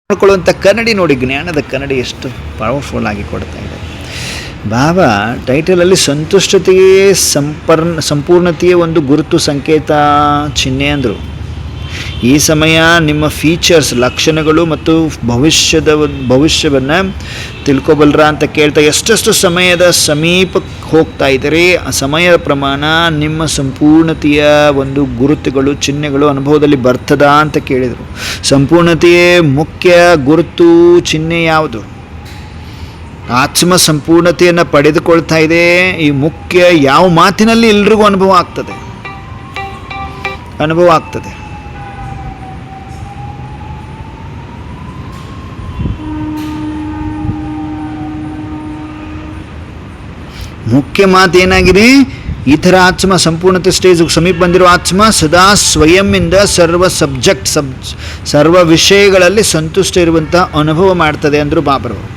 ಮಾಡ್ಕೊಳ್ಳುವಂಥ ಕನ್ನಡಿ ನೋಡಿ, ಜ್ಞಾನದ ಕನ್ನಡಿ ಎಷ್ಟು ಪವರ್ಫುಲ್ ಆಗಿ ಕೊಡ್ತಾ ಇದೆ. ಬಾಬಾ ಟೈಟಲಲ್ಲಿ ಸಂತುಷ್ಟತೆಯೇ ಸಂಪೂರ್ಣತೆಯೇ ಒಂದು ಗುರುತು, ಸಂಕೇತ, ಚಿಹ್ನೆ ಅಂದರು. ಈ ಸಮಯ ನಿಮ್ಮ ಫೀಚರ್ಸ್, ಲಕ್ಷಣಗಳು ಮತ್ತು ಭವಿಷ್ಯವನ್ನು ತಿಳ್ಕೊಬಲ್ರ ಅಂತ ಕೇಳ್ತಾ, ಎಷ್ಟೆಷ್ಟು ಸಮಯದ ಸಮೀಪಕ್ಕೆ ಹೋಗ್ತಾ ಇದ್ದೀರಿ, ಆ ಸಮಯದ ಪ್ರಮಾಣ ನಿಮ್ಮ ಸಂಪೂರ್ಣತೆಯ ಒಂದು ಗುರುತುಗಳು, ಚಿಹ್ನೆಗಳು ಅನುಭವದಲ್ಲಿ ಬರ್ತದಾ ಅಂತ ಕೇಳಿದರು. ಸಂಪೂರ್ಣತೆಯೇ ಮುಖ್ಯ ಗುರುತು, ಚಿಹ್ನೆ ಯಾವುದು? ಆತ್ಮ ಸಂಪೂರ್ಣತೆಯನ್ನು ಪಡೆದುಕೊಳ್ತಾ ಇದೆ. ಈ ಮುಖ್ಯ ಯಾವ ಮಾತಿನಲ್ಲಿ ಎಲ್ರಿಗೂ ಅನುಭವ ಆಗ್ತದೆ. ಮುಖ್ಯ ಮಾತು ಏನಾಗಿದೆ? ಈ ಥರ ಆತ್ಮ ಸಂಪೂರ್ಣತೆ ಸ್ಟೇಜ್ಗೆ ಸಮೀಪ ಬಂದಿರೋ ಆತ್ಮ ಸದಾ ಸ್ವಯಂನಿಂದ ಸರ್ವ ವಿಷಯಗಳಲ್ಲಿ ಸಂತುಷ್ಟ ಇರುವಂಥ ಅನುಭವ ಮಾಡ್ತದೆ ಅಂದರು ಬಾಬರವರು.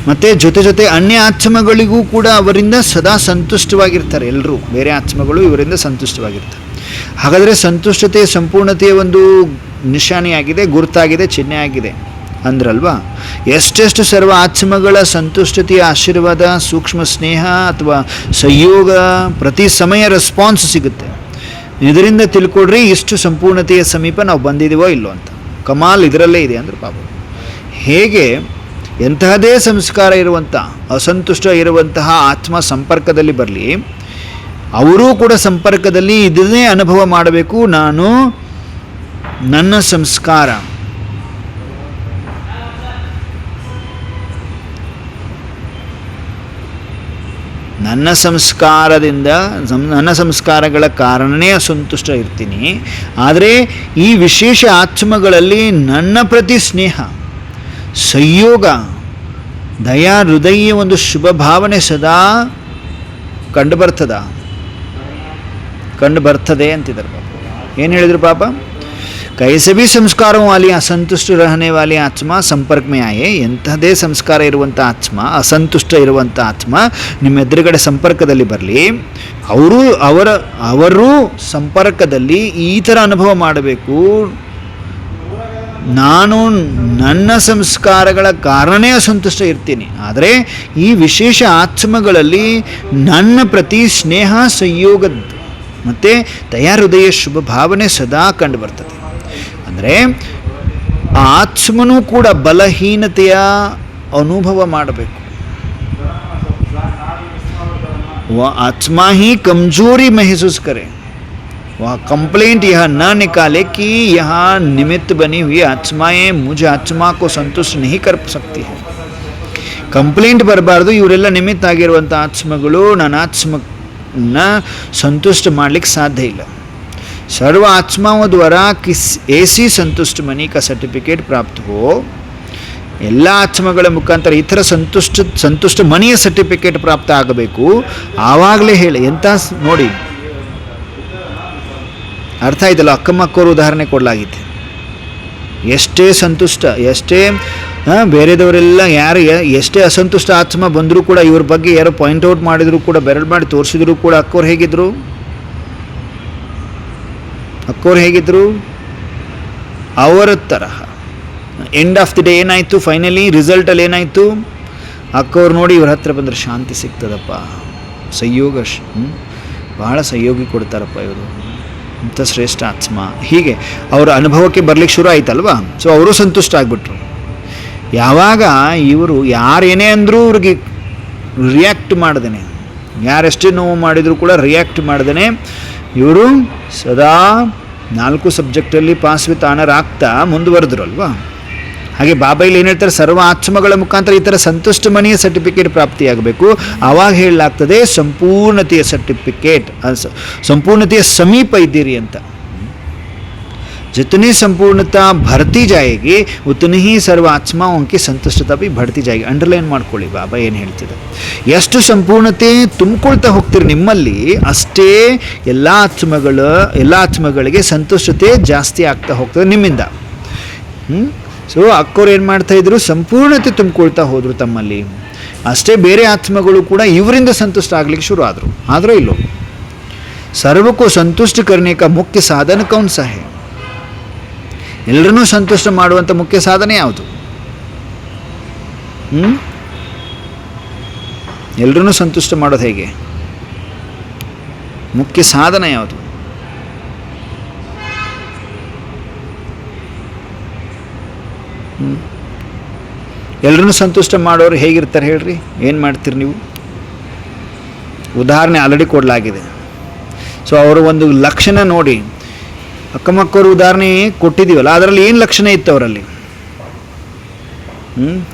ಮತ್ತು ಜೊತೆ ಅನ್ಯ ಆತ್ಮಗಳಿಗೂ ಕೂಡ ಅವರಿಂದ ಸದಾ ಸಂತುಷ್ಟವಾಗಿರ್ತಾರೆ. ಎಲ್ಲರೂ ಬೇರೆ ಆತ್ಮಗಳು ಇವರಿಂದ ಸಂತುಷ್ಟವಾಗಿರ್ತಾರೆ. ಹಾಗಾದರೆ ಸಂತುಷ್ಟತೆ ಸಂಪೂರ್ಣತೆಯ ಒಂದು ನಿಶಾನೆಯಾಗಿದೆ, ಗುರುತಾಗಿದೆ, ಚಿಹ್ನೆ ಆಗಿದೆ ಅಂದ್ರಲ್ವಾ. ಎಷ್ಟೆಷ್ಟು ಸರ್ವ ಆತ್ಮಗಳ ಸಂತುಷ್ಟತೆಯ ಆಶೀರ್ವಾದ, ಸೂಕ್ಷ್ಮ ಸ್ನೇಹ ಅಥವಾ ಸಂಯೋಗ ಪ್ರತಿ ಸಮಯ ರೆಸ್ಪಾನ್ಸ್ ಸಿಗುತ್ತೆ. ಇದರಿಂದ ತಿಳ್ಕೊಡ್ರಿ ಇಷ್ಟು ಸಂಪೂರ್ಣತೆಯ ಸಮೀಪ ನಾವು ಬಂದಿದ್ದೀವೋ ಇಲ್ಲೋ ಅಂತ. ಕಮಾಲ್ ಇದರಲ್ಲೇ ಇದೆ ಅಂದ್ರೆ ಬಾಬಾ. ಹೇಗೆ ಎಂತಹದೇ ಸಂಸ್ಕಾರ ಇರುವಂಥ, ಅಸಂತುಷ್ಟ ಇರುವಂತಹ ಆತ್ಮ ಸಂಪರ್ಕದಲ್ಲಿ ಬರಲಿ, ಅವರೂ ಕೂಡ ಸಂಪರ್ಕದಲ್ಲಿ ಇದನ್ನೇ ಅನುಭವ ಮಾಡಬೇಕು. ನನ್ನ ಸಂಸ್ಕಾರದಿಂದ ನನ್ನ ಸಂಸ್ಕಾರಗಳ ಕಾರಣನೇ ಅಸಂತುಷ್ಟ ಇರ್ತೀನಿ. ಆದರೆ ಈ ವಿಶೇಷ ಆತ್ಮಗಳಲ್ಲಿ ನನ್ನ ಪ್ರತಿ ಸ್ನೇಹ, ಸಂಯೋಗ, ದಯಾ, ಹೃದಯ ಒಂದು ಶುಭ ಭಾವನೆ ಸದಾ ಕಂಡು ಬರ್ತದೆ ಅಂತಿದ್ದಾರೆ ಪಾಪ. ಏನು ಹೇಳಿದ್ರು ಪಾಪ? ಕೈಸೆ ಭೀ ಸಂಸ್ಕಾರ ವಾಲಿ ಅಸಂತುಷ್ಟ ರಹನೆ ವಾಲಿ ಆತ್ಮ ಸಂಪರ್ಕ ಮೇ ಆಯೆ. ಎಂಥದೇ ಸಂಸ್ಕಾರ ಇರುವಂಥ ಆತ್ಮ, ಅಸಂತುಷ್ಟ ಇರುವಂಥ ಆತ್ಮ ನಿಮ್ಮ ಎದುರುಗಡೆ ಸಂಪರ್ಕದಲ್ಲಿ ಬರಲಿ. ಅವರು ಸಂಪರ್ಕದಲ್ಲಿ ಈ ಥರ ಅನುಭವ ಮಾಡಬೇಕು. ನಾನು ನನ್ನ ಸಂಸ್ಕಾರಗಳ ಕಾರಣನೇ ಅಸಂತುಷ್ಟ ಇರ್ತೀನಿ, ಆದರೆ ಈ ವಿಶೇಷ ಆತ್ಮಗಳಲ್ಲಿ ನನ್ನ ಪ್ರತಿ ಸ್ನೇಹ, ಸಂಯೋಗ ಮತ್ತು ದಯಾ, ಹೃದಯ, ಶುಭ ಭಾವನೆ ಸದಾ ಕಂಡು ಬರ್ತದೆ. ಅಂದರೆ ಆ ಆತ್ಮನೂ ಕೂಡ ಬಲಹೀನತೆಯ ಅನುಭವ ಮಾಡಬೇಕು. ಆತ್ಮ ಹಿ ಕಮಜೋರಿ महसूस करे, वह कंप्लेंट यह न निकाले कि यहाँ निमित्त बनी हुई आत्माएं मुझ आत्मा को संतुष्ट नहीं कर सकती है. ಕಂಪ್ಲೇಂಟ್ ಬರಬಾರ್ದು. ಇವರೆಲ್ಲ ನಿಮಿತ್ತ ಆಗಿರುವಂಥ ಆತ್ಮಗಳು ನನ್ನ ಆತ್ಮನ ಸಂತುಷ್ಟ ಮಾಡಲಿಕ್ಕೆ ಸಾಧ್ಯ ಇಲ್ಲ. सर्व आत्माओं द्वारा किस ऐसी संतुष्ट मनी का सर्टिफिकेट प्राप्त हो. ಎಲ್ಲ ಆತ್ಮಗಳ ಮುಖಾಂತರ ಈ ಥರ ಸಂತುಷ್ಟ ಮನಿಯ ಸರ್ಟಿಫಿಕೇಟ್ ಪ್ರಾಪ್ತ ಆಗಬೇಕು. ಆವಾಗಲೇ ಹೇಳಿ ಎಂಥ ನೋಡಿ, ಅರ್ಥ ಆಯ್ತಲ್ಲ. ಅಕ್ಕಮ್ಮಕ್ಕವರು ಉದಾಹರಣೆ ಕೊಡಲಾಗಿದೆ. ಎಷ್ಟೇ ಸಂತುಷ್ಟ, ಎಷ್ಟೇ ಬೇರೆದವರೆಲ್ಲ ಎಷ್ಟೇ ಅಸಂತುಷ್ಟ ಆತ್ಮ ಬಂದರೂ ಕೂಡ ಇವ್ರ ಬಗ್ಗೆ ಯಾರೋ ಪಾಯಿಂಟ್ಔಟ್ ಮಾಡಿದ್ರು ಕೂಡ, ಬೆರಳು ಮಾಡಿ ತೋರಿಸಿದ್ರು ಕೂಡ ಅಕ್ಕವ್ರು ಹೇಗಿದ್ರು ಅವರ ತರಹ. ಎಂಡ್ ಆಫ್ ದಿ ಡೇ ಏನಾಯಿತು? ಫೈನಲಿ ರಿಸಲ್ಟಲ್ಲಿ ಏನಾಯಿತು? ಅಕ್ಕವ್ರು ನೋಡಿ ಇವ್ರ ಹತ್ರ ಬಂದರೆ ಶಾಂತಿ ಸಿಗ್ತದಪ್ಪ, ಸಂಯೋಗ, ಬಹಳ ಸಂಯೋಗಿ ಕೊಡ್ತಾರಪ್ಪ ಇವರು, ಇಂಥ ಶ್ರೇಷ್ಠ ಆತ್ಮ. ಹೀಗೆ ಅವರ ಅನುಭವಕ್ಕೆ ಬರಲಿಕ್ಕೆ ಶುರು ಆಯ್ತಲ್ವಾ. ಸೊ ಅವರು ಸಂತುಷ್ಟ ಆಗಿಬಿಟ್ರು. ಯಾವಾಗ ಇವರು ಯಾರೇನೇ ಅಂದರೂ ಅವ್ರಿಗೆ ರಿಯಾಕ್ಟ್ ಮಾಡ್ದೇನೆ, ಯಾರೆಷ್ಟೇ ನೋವು ಮಾಡಿದರೂ ಕೂಡ ರಿಯಾಕ್ಟ್ ಮಾಡ್ದೇನೆ ಇವರು ಸದಾ 4 ಸಬ್ಜೆಕ್ಟಲ್ಲಿ ಪಾಸ್ ವಿತ್ ಆನರ್ ಆಗ್ತಾ ಮುಂದುವರೆದ್ರು ಅಲ್ವಾ. ಹಾಗೆ ಬಾಬಾ ಇಲ್ಲಿ ಏನು ಹೇಳ್ತಾರೆ? ಸರ್ವ ಆತ್ಮಗಳ ಮುಖಾಂತರ ಈ ಥರ ಸಂತುಷ್ಟ ಮನೆಯ ಸರ್ಟಿಫಿಕೇಟ್ ಪ್ರಾಪ್ತಿಯಾಗಬೇಕು. ಆವಾಗ ಹೇಳಲಾಗ್ತದೆ ಸಂಪೂರ್ಣತೆಯ ಸರ್ಟಿಫಿಕೇಟ್, ಸಂಪೂರ್ಣತೆಯ ಸಮೀಪ ಇದ್ದೀರಿ ಅಂತ. जितनी संपूर्णता बढ़ती जाएगी उतनी ही सर्व आत्माओं की संतुष्टता भी बढ़ती जाएगी. ಅಂಡರ್ಲೈನ್ ಮಾಡ್ಕೊಳ್ಳಿ ಬಾಬಾ ಏನು ಹೇಳ್ತಿದೆ. ಎಷ್ಟು ಸಂಪೂರ್ಣತೆ ತುಂಬಿಕೊಳ್ತಾ ಹೋಗ್ತೀರಿ ನಿಮ್ಮಲ್ಲಿ, ಅಷ್ಟೇ ಎಲ್ಲ ಆತ್ಮಗಳಿಗೆ ಸಂತುಷ್ಟತೆ ಜಾಸ್ತಿ ಆಗ್ತಾ ಹೋಗ್ತದೆ ನಿಮ್ಮಿಂದ. ಸೊ ಅಕ್ಕವ್ರು ಏನು ಮಾಡ್ತಾಯಿದ್ರು? ಸಂಪೂರ್ಣತೆ ತುಂಬಿಕೊಳ್ತಾ ಹೋದರು ತಮ್ಮಲ್ಲಿ. ಅಷ್ಟೇ ಬೇರೆ ಆತ್ಮಗಳು ಕೂಡ ಇವರಿಂದ ಸಂತುಷ್ಟ ಆಗಲಿಕ್ಕೆ ಶುರು ಆದರೂ ಇಲ್ಲೋ. सर्व को संतुष्ट करने का मुख्य साधन कौन सा है? ಎಲ್ಲರನ್ನೂ ಸಂತುಷ್ಟ ಮಾಡುವಂಥ ಮುಖ್ಯ ಸಾಧನೆ ಯಾವುದು? ಎಲ್ಲರನ್ನೂ ಸಂತುಷ್ಟ ಮಾಡೋದು ಹೇಗೆ? ಮುಖ್ಯ ಸಾಧನ ಯಾವುದು? ಎಲ್ಲರನ್ನೂ ಸಂತುಷ್ಟ ಮಾಡೋರು ಹೇಗಿರ್ತಾರೆ ಹೇಳ್ರಿ? ಏನು ಮಾಡ್ತೀರಿ ನೀವು? ಉದಾಹರಣೆ ಆಲ್ರೆಡಿ ಕೊಡಲಾಗಿದೆ. ಸೊ ಅವರ ಒಂದು ಲಕ್ಷಣ ನೋಡಿ, ಅಕ್ಕಮಕ್ಕವ್ರ ಉದಾಹರಣೆ ಕೊಟ್ಟಿದ್ದೀವಲ್ಲ, ಅದರಲ್ಲಿ ಏನು ಲಕ್ಷಣ ಇತ್ತು ಅವರಲ್ಲಿ?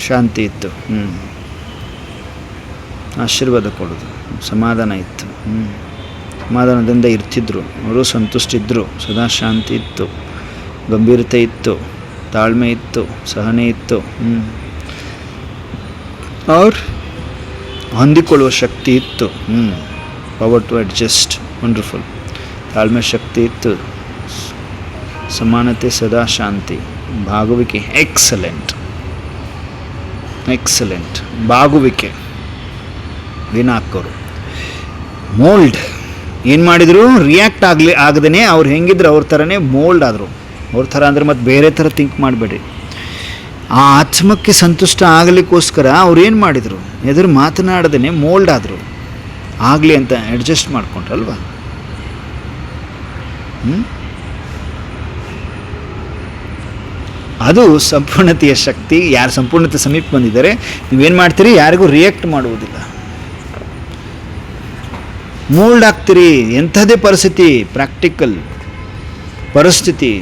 ಶಾಂತಿ ಇತ್ತು, ಆಶೀರ್ವಾದ ಕೊಡೋದು, ಸಮಾಧಾನ ಇತ್ತು, ಸಮಾಧಾನದಿಂದ ಇರ್ತಿದ್ರು, ಅವರು ಸಂತುಷ್ಟಿದ್ರು, ಸದಾ ಶಾಂತಿ ಇತ್ತು, ಗಂಭೀರತೆ ಇತ್ತು, ತಾಳ್ಮೆ ಇತ್ತು, ಸಹನೆ ಇತ್ತು, ಅವ್ರು ಹೊಂದಿಕೊಳ್ಳುವ ಶಕ್ತಿ ಇತ್ತು, ಪವರ್ ಟು ಅಡ್ಜಸ್ಟ್, ವಂಡರ್ಫುಲ್, ತಾಳ್ಮೆ ಶಕ್ತಿ ಇತ್ತು, ಸಮಾನತೆ, ಸದಾ ಶಾಂತಿ, ಬಾಗುವಿಕೆ, ಎಕ್ಸಲೆಂಟ್, ಎಕ್ಸಲೆಂಟ್, ಬಾಗುವಿಕೆ. ವಿನಾಕರು ಮೋಲ್ಡ್ ಏನು ಮಾಡಿದರು? ರಿಯಾಕ್ಟ್ ಆಗದೇ ಅವ್ರು ಹೆಂಗಿದ್ರು ಅವ್ರ ಥರನೇ ಮೋಲ್ಡ್ ಆದರು. ಅವ್ರ ಥರ ಅಂದರೆ ಮತ್ತು ಬೇರೆ ಥರ ಥಿಂಕ್ ಮಾಡಬೇಡಿ. ಆ ಆತ್ಮಕ್ಕೆ ಸಂತುಷ್ಟ ಆಗಲಿಕ್ಕೋಸ್ಕರ ಅವ್ರು ಏನು ಮಾಡಿದರು? ಎದುರು ಮಾತನಾಡದೇ ಮೋಲ್ಡ್ ಆದರು. ಆಗಲಿ ಅಂತ ಅಡ್ಜಸ್ಟ್ ಮಾಡ್ಕೊಂಡ್ರಲ್ವ? ಅದು ಸಂಪೂರ್ಣತೆಯ ಶಕ್ತಿ. ಯಾರು ಸಂಪೂರ್ಣತೆ ಸಮೀಪ ಬಂದಿದ್ದಾರೆ, ನೀವೇನು ಮಾಡ್ತೀರಿ? ಯಾರಿಗೂ ರಿಯಾಕ್ಟ್ ಮಾಡುವುದಿಲ್ಲ, ಮೋಲ್ಡ್ ಆಗ್ತೀರಿ. ಎಂಥದೇ ಪರಿಸ್ಥಿತಿ, ಪ್ರಾಕ್ಟಿಕಲ್ ಪರಿಸ್ಥಿತಿ.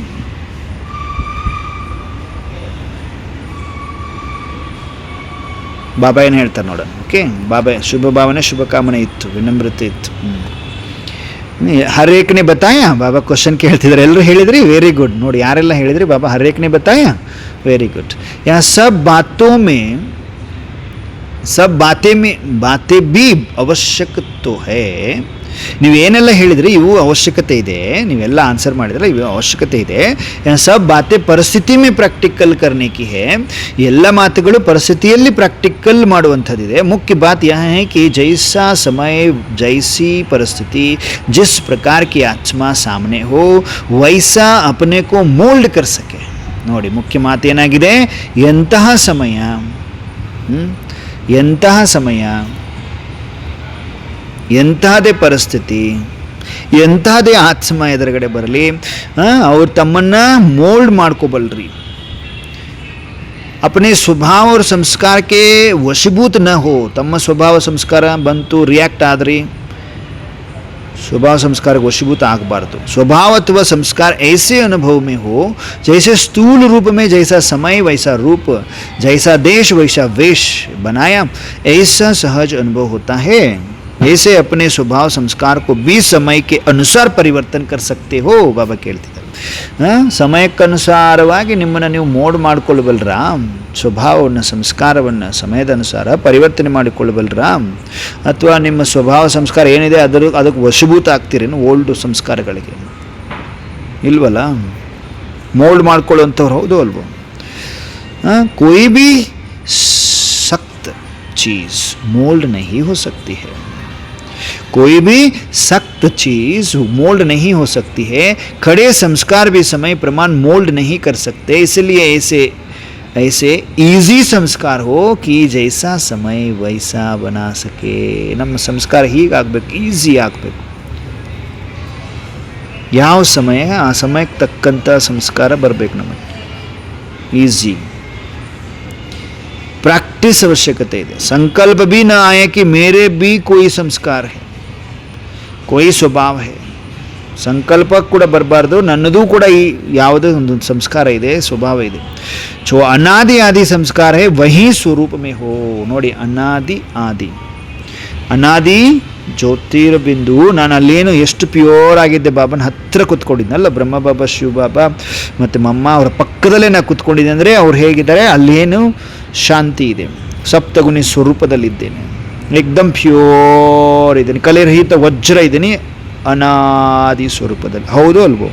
ಬಾಬಾ ಏನು ಹೇಳ್ತಾರೆ ನೋಡೋಣ. ಓಕೆ, ಬಾಬಾ ಶುಭ ಭಾವನೆ, ಶುಭ ಕಾಮನೆ ಇತ್ತು, ವಿನಮ್ರತೆ ಇತ್ತು. ಹರ್ ಏಕ್ನೆ ಬತಾಯ, ಬಾಬಾ ಕ್ವಶನ್ ಕೇಳ್ತಿದ್ದಾರೆ. ಎಲ್ಲರೂ ಹೇಳಿದ್ರಿ, ವೆರಿ ಗುಡ್. ನೋಡಿ ಯಾರೆಲ್ಲ ಹೇಳಿದ್ರಿ, ಬಾಬಾ ಹರ್ ಏಕ್ನೆ ಬತಾಯ, ವೆರಿ ಗುಡ್. ಯಾ ಸಬ್ ಬಾತೆ ಬಿ ಅವಶ್ಯಕ ತೋ ಹೇ. ನೀವೇನೆಲ್ಲ ಹೇಳಿದ್ರಿ ಇವು ಅವಶ್ಯಕತೆ ಇದೆ, ನೀವೆಲ್ಲ ಆನ್ಸರ್ ಮಾಡಿದ್ರೆ ಇವು ಅವಶ್ಯಕತೆ ಇದೆ. ಸಬ್ ಬಾತೆ ಪರಿಸ್ಥಿತಿ ಮೇ ಪ್ರಾಕ್ಟಿಕಲ್ ಕರ್ನೆ ಕಿ ಹೇ. ಎಲ್ಲ ಮಾತುಗಳು ಪರಿಸ್ಥಿತಿಯಲ್ಲಿ ಪ್ರಾಕ್ಟಿಕಲ್ ಮಾಡುವಂಥದ್ದಿದೆ. ಮುಖ್ಯ ಬಾತ್ ಯಹ ಹೈ ಕಿ ಜೈಸಾ ಸಮಯ ಜೈಸಿ ಪರಿಸ್ಥಿತಿ ಜಿಸ್ ಪ್ರಕಾರ ಕಿ ಆತ್ಮ ಸಾಮನೆ ಹೋ ವೈಸಾ ಅಪನೆ ಕೋ ಮೋಲ್ಡ್ ಕರ್ ಸಕೆ. ನೋಡಿ ಮುಖ್ಯ ಮಾತು ಏನಾಗಿದೆ? ಎಂತಹ ಸಮಯ, ಎಂತಹ ಸಮಯ, ಎಂತಹದೇ ಪರಿಸ್ಥಿತಿ, ಎಂತಹದೇ ಆತ್ಮ ಎದುರುಗಡೆ ಬರಲಿ, ಅವ್ರು ತಮ್ಮನ್ನು ಮೋಲ್ಡ್ ಮಾಡ್ಕೋಬಲ್ರಿ. अपने स्वभाव और संस्कार के वशीभूत न हो. ತಮ್ಮ ಸ್ವಭಾವ ಸಂಸ್ಕಾರ ಬಂತು, ರಿಯಾಕ್ಟ್ ಆದ್ರಿ, स्वभाव संस्कार वशीभूत ಆಗಬಾರ್ದು. स्वभाव अथवा संस्कार ऐसे अनुभव में हो जैसे स्थूल रूप में जैसा समय वैसा रूप, जैसा देश वैसा वेश बनाया, ऐसा सहज अनुभव होता है. ऐसे अपने स्वभाव संस्कार को भी समय के अनुसार परिवर्तन कर सकते हो. बाबा ಕೇಳ್ತಿದ್ದಾರೆ, ಸಮಯಕ್ಕನುಸಾರವಾಗಿ ನಿಮ್ಮನ್ನು ನೀವು ಮೋಡ್ ಮಾಡಿಕೊಳ್ಳಬಲ್ರ? ಸ್ವಭಾವವನ್ನು, ಸಂಸ್ಕಾರವನ್ನು ಸಮಯದ ಅನುಸಾರ ಪರಿವರ್ತನೆ ಮಾಡಿಕೊಳ್ಳಬಲ್ರ? ಅಥವಾ ನಿಮ್ಮ ಸ್ವಭಾವ ಸಂಸ್ಕಾರ ಏನಿದೆ ಅದಕ್ಕೆ ವಶೀಭೂತ ಆಗ್ತೀರೇನು ಓಲ್ಡ್ ಸಂಸ್ಕಾರಗಳಿಗೆ? ಇಲ್ವಲ್ಲ, ಮೋಲ್ಡ್ ಮಾಡ್ಕೊಳ್ಳುವಂಥವ್ರು ಹೌದು ಅಲ್ವೋ? कोई भी सख्त चीज़ मोल्ड नहीं हो सकती है. कोई भी सख्त चीज़ मोल्ड नहीं हो सकती है. खड़े संस्कार भी समय प्रमाण मोल्ड नहीं कर सकते. इसलिए ऐसे ईजी संस्कार हो कि जैसा समय वैसा बना सके. ನಮ್ಮ ಸಂಸ್ಕಾರ ಹೀಗಾಗಬೇಕು, ಈಸಿ ಆಗಬೇಕು. ಯಾವ ಸಮಯ ಆ ಸಮಯಕ್ಕೆ ತಕ್ಕಂಥ ಸಂಸ್ಕಾರ ಬರಬೇಕು ನಮಗೆ, ಈಸಿ. प्रैक्टिस आवश्यकता है. संकल्प भी ना आए कि मेरे भी कोई संस्कार है, कोई स्वभाव है. ಸಂಕಲ್ಪ ಕೂಡ ಬರಬಾರ್ದು, ನನ್ನದು ಕೂಡ ಈ ಯಾವುದೇ ಒಂದು ಸಂಸ್ಕಾರ ಇದೆ, ಸ್ವಭಾವ ಇದೆ. ಸೊ ಅನಾದಿ ಆದಿ ಸಂಸ್ಕಾರ ಹೇ ವಹಿ ಸ್ವರೂಪ ಮೇ ಹೋ. ನೋಡಿ ಅನಾದಿ ಆದಿ, ಅನಾದಿ ಜ್ಯೋತಿರ್ಬಿಂದು. ನಾನು ಅಲ್ಲೇನು ಎಷ್ಟು ಪ್ಯೂರ್ ಆಗಿದ್ದೆ, ಬಾಬನ ಹತ್ತಿರ ಕೂತ್ಕೊಂಡಿದ್ನಲ್ಲ, ಬ್ರಹ್ಮ ಬಾಬಾ, ಶಿವ ಬಾಬಾ ಮತ್ತು ಮಮ್ಮ ಅವರ ಪಕ್ಕದಲ್ಲೇ ನಾನು ಕೂತ್ಕೊಂಡಿದ್ದೆ. ಅಂದರೆ ಅವ್ರು ಹೇಗಿದ್ದಾರೆ, ಅಲ್ಲೇನು ಶಾಂತಿ ಇದೆ, ಸಪ್ತಗುಣಿ ಸ್ವರೂಪದಲ್ಲಿದ್ದೇನೆ, ಏಕ್ದಮ್ ಪ್ಯೂರ್ ಇದ್ದೀನಿ, ಕಲೆರಹಿತ ವಜ್ರ ಇದ್ದೀನಿ, ಅನಾದಿ ಸ್ವರೂಪದಲ್ಲಿ. ಹೌದು ಅಲ್ವೋ?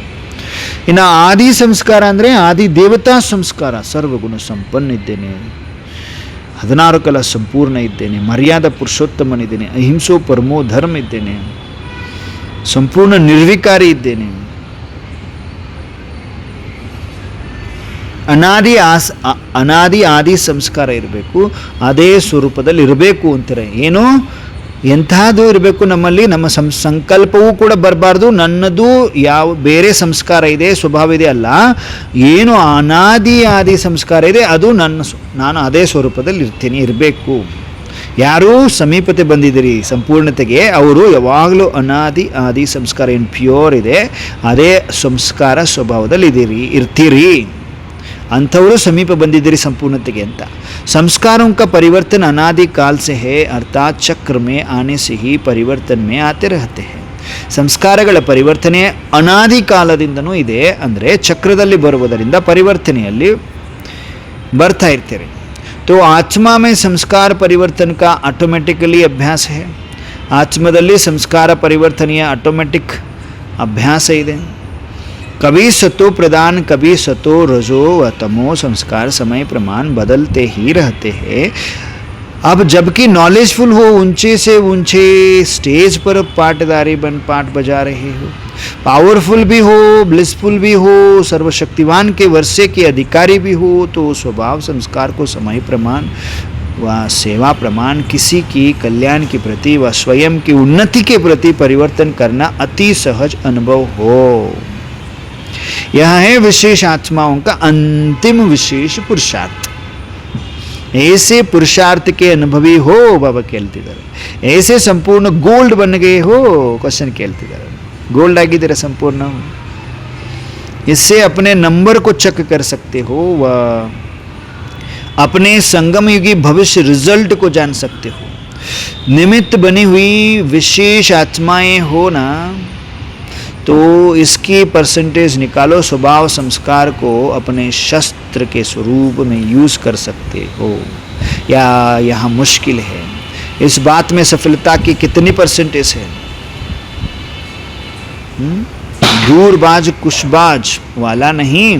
ಇನ್ನು ಆದಿ ಸಂಸ್ಕಾರ ಅಂದರೆ ಆದಿ ದೇವತಾ ಸಂಸ್ಕಾರ. ಸರ್ವಗುಣ ಸಂಪನ್ನ ಇದ್ದೇನೆ, 16 ಕಲ ಸಂಪೂರ್ಣ ಇದ್ದೇನೆ, ಮರ್ಯಾದಾ ಪುರುಷೋತ್ತಮನಿದ್ದೇನೆ, ಅಹಿಂಸೋ ಪರಮೋ ಧರ್ಮ ಇದ್ದೇನೆ, ಸಂಪೂರ್ಣ ನಿರ್ವಿಕಾರಿ ಇದ್ದೇನೆ. ಅನಾದಿ ಆದಿ ಸಂಸ್ಕಾರ ಇರಬೇಕು, ಅದೇ ಸ್ವರೂಪದಲ್ಲಿ ಇರಬೇಕು ಅಂತಾರೆ. ಏನು ಎಂಥದ್ದು ಇರಬೇಕು ನಮ್ಮಲ್ಲಿ, ನಮ್ಮ ಸಂಕಲ್ಪವೂ ಕೂಡ ಬರಬಾರ್ದು, ನನ್ನದು ಯಾವ ಬೇರೆ ಸಂಸ್ಕಾರ ಇದೆ, ಸ್ವಭಾವ ಇದೆ ಅಲ್ಲ, ಏನು ಆದಿ ಸಂಸ್ಕಾರ ಇದೆ ಅದು ನಾನು ಅದೇ ಸ್ವರೂಪದಲ್ಲಿ ಇರಬೇಕು. ಯಾರೂ ಸಮೀಪತೆ ಬಂದಿದ್ದೀರಿ ಸಂಪೂರ್ಣತೆಗೆ, ಅವರು ಯಾವಾಗಲೂ ಆದಿ ಸಂಸ್ಕಾರ ಏನು ಪ್ಯೂರ್ ಇದೆ ಅದೇ ಸಂಸ್ಕಾರ ಸ್ವಭಾವದಲ್ಲಿ ಇರ್ತೀರಿ, ಅಂಥವರು ಸಮೀಪ ಬಂದಿದ್ದೀರಿ ಸಂಪೂರ್ಣತೆಗೆ ಅಂತ. संस्कारों का परिवर्तन अनादि काल से है, अर्थात चक्र में आने से ही परिवर्तन में आते रहते हैं. ಸಂಸ್ಕಾರಗಳ ಪರಿವರ್ತನೆ ಅನಾದಿ ಕಾಲದಿಂದನೂ ಇದೆ, ಅಂದರೆ ಚಕ್ರದಲ್ಲಿ ಬರುವುದರಿಂದ ಪರಿವರ್ತನೆಯಲ್ಲಿ ಬರ್ತಾ ಇರ್ತೀರಿ. तो आत्मा में संस्कार परिवर्तन का ऑटोमेटिकली अभ्यास है. ಆತ್ಮದಲ್ಲಿ ಸಂಸ್ಕಾರ ಪರಿವರ್ತನೆಯ ಆಟೋಮೆಟಿಕ್ ಅಭ್ಯಾಸ ಇದೆ. कभी सतो प्रदान कभी सतो रजो व तमो संस्कार समय प्रमाण बदलते ही रहते हैं. अब जबकि नॉलेजफुल हो, ऊंचे से ऊंचे स्टेज पर पाठ बजा रहे हो, पावरफुल भी हो, ब्लिसफुल भी हो, सर्वशक्तिवान के वर्षे के अधिकारी भी हो, तो स्वभाव संस्कार को समय प्रमाण व सेवा प्रमाण किसी की कल्याण के प्रति व स्वयं की उन्नति के प्रति परिवर्तन करना अति सहज अनुभव हो. यह है विशेष आत्माओं का अंतिम विशेष पुरुषार्थ. ऐसे पुरुषार्थ के अनुभवी हो बाबा ಕೇಳ್ತಿದ್ದಾರೆ. ऐसे संपूर्ण गोल्ड बन गए हो क्वेश्चन ಕೇಳ್ತಿದ್ದಾರೆ. गोल्ड ಆಗಿದ್ದೀರಾ संपूर्ण, इससे अपने नंबर को चेक कर सकते हो व अपने संगम युगी भविष्य रिजल्ट को जान सकते हो. निमित्त बनी हुई विशेष आत्माएं हो ना, तो इसकी परसेंटेज निकालो, स्वभाव संस्कार को अपने शस्त्र के स्वरूप में यूज़ कर सकते हो या यहाँ मुश्किल है. इस बात में सफलता की कितनी परसेंटेज है? दूरबाज कुशबाज वाला नहीं,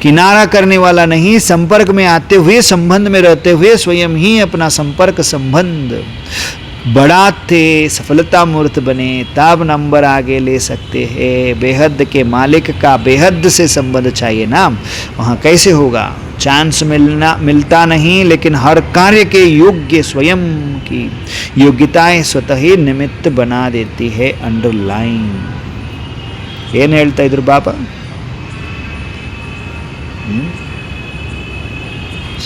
किनारा करने वाला नहीं, संपर्क में आते हुए संबंध में रहते हुए स्वयं ही अपना संपर्क संबंध बढ़ाते सफलता मूर्त बने, तब नंबर आगे ले सकते हैं. बेहद के मालिक का बेहद से संबंध चाहिए ना, वहाँ कैसे होगा? चांस मिलता नहीं, लेकिन हर कार्य के योग्य स्वयं की योग्यताएं स्वतः ही निमित्त बना देती है. अंडरलाइन. ಏನು ಹೇಳ್ತಾ ಇದ್ರು ಬಾಬಾ?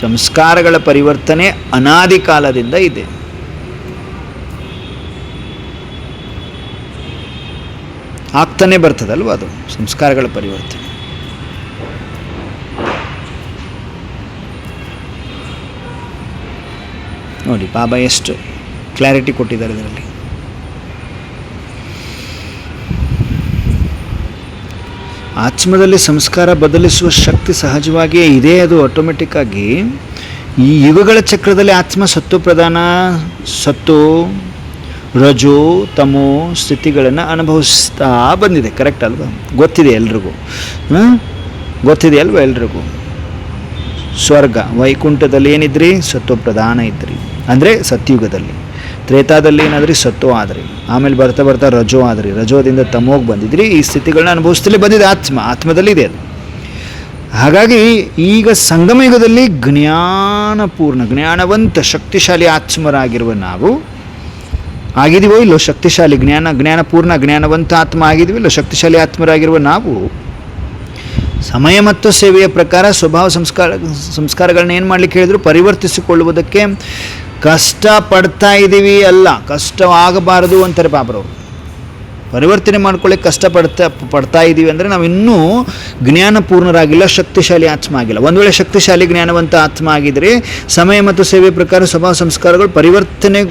ಸಂಸ್ಕಾರಗಳ ಪರಿವರ್ತನೆ ಅನಾದಿ ಕಾಲದಿಂದ ಇದೆ. ಆಗ್ತಾನೆ ಬರ್ತದಲ್ವ ಅದು ಸಂಸ್ಕಾರಗಳ ಪರಿವರ್ತನೆ. ನೋಡಿ ಬಾಬಾ ಎಷ್ಟು ಕ್ಲಾರಿಟಿ ಕೊಟ್ಟಿದ್ದಾರೆ ಇದರಲ್ಲಿ. ಆತ್ಮದಲ್ಲಿ ಸಂಸ್ಕಾರ ಬದಲಿಸುವ ಶಕ್ತಿ ಸಹಜವಾಗಿಯೇ ಇದೆ, ಅದು ಆಟೋಮೆಟಿಕ್ ಆಗಿ. ಈ ಯುಗಗಳ ಚಕ್ರದಲ್ಲಿ ಆತ್ಮ ಸತ್ತು ಪ್ರಧಾನ, ಸತ್ತು ರಜೋ ತಮೋ ಸ್ಥಿತಿಗಳನ್ನು ಅನುಭವಿಸ್ತಾ ಬಂದಿದೆ. ಕರೆಕ್ಟ್ ಅಲ್ವಾ? ಗೊತ್ತಿದೆ ಎಲ್ರಿಗೂ, ಗೊತ್ತಿದೆ ಅಲ್ವಾ ಎಲ್ರಿಗೂ? ಸ್ವರ್ಗ ವೈಕುಂಠದಲ್ಲಿ ಏನಿದ್ರಿ? ಸತ್ವ ಪ್ರಧಾನ ಇದ್ರಿ, ಅಂದರೆ ಸತ್ಯುಗದಲ್ಲಿ. ತ್ರೇತಾದಲ್ಲಿ ಏನಾದ್ರಿ? ಸತ್ವ ಆದ್ರಿ. ಆಮೇಲೆ ಬರ್ತಾ ಬರ್ತಾ ರಜೋ ಆದ್ರಿ, ರಜೋದಿಂದ ತಮೋಗಿ ಬಂದಿದ್ರಿ. ಈ ಸ್ಥಿತಿಗಳನ್ನ ಅನುಭವಿಸ್ತಲೇ ಬಂದಿದೆ ಆತ್ಮದಲ್ಲಿ ಇದೆ ಅದು. ಹಾಗಾಗಿ ಈಗ ಸಂಗಮ ಯುಗದಲ್ಲಿ ಜ್ಞಾನಪೂರ್ಣ ಜ್ಞಾನವಂತ ಶಕ್ತಿಶಾಲಿ ಆತ್ಮರಾಗಿರುವ ನಾವು ಆಗಿದೀವೋ ಇಲ್ಲೋ? ಶಕ್ತಿಶಾಲಿ ಜ್ಞಾನಪೂರ್ಣ ಜ್ಞಾನವಂತ ಆತ್ಮ ಆಗಿದೀವೋ ಇಲ್ಲೋ? ಶಕ್ತಿಶಾಲಿ ಆತ್ಮರಾಗಿರುವ ನಾವು ಸಮಯ ಮತ್ತು ಸೇವೆಯ ಪ್ರಕಾರ ಸ್ವಭಾವ ಸಂಸ್ಕಾರಗಳನ್ನ ಏನು ಮಾಡ್ಲಿಕ್ಕೆ ಹೇಳಿದ್ರು? ಪರಿವರ್ತಿಸಿಕೊಳ್ಳುವುದಕ್ಕೆ ಕಷ್ಟ ಪಡ್ತಾ ಇದ್ದೀವಿ ಅಲ್ಲ, ಕಷ್ಟವಾಗಬಾರದು ಅಂತಾರೆ ಬಾಬರವರು. ಪರಿವರ್ತನೆ ಮಾಡ್ಕೊಳ್ಳಿಕ್ಕೆ ಪಡ್ತಾ ಇದ್ದೀವಿ ಅಂದರೆ ನಾವು ಇನ್ನೂ ಜ್ಞಾನಪೂರ್ಣರಾಗಿಲ್ಲ, ಶಕ್ತಿಶಾಲಿ ಆತ್ಮ ಆಗಿಲ್ಲ. ಒಂದು ವೇಳೆ ಶಕ್ತಿಶಾಲಿ ಜ್ಞಾನವಂತ ಆತ್ಮ ಆಗಿದ್ದರೆ ಸಮಯ ಮತ್ತು ಸೇವೆ ಪ್ರಕಾರ ಸ್ವಭಾವ ಸಂಸ್ಕಾರಗಳು ಪರಿವರ್ತನೆ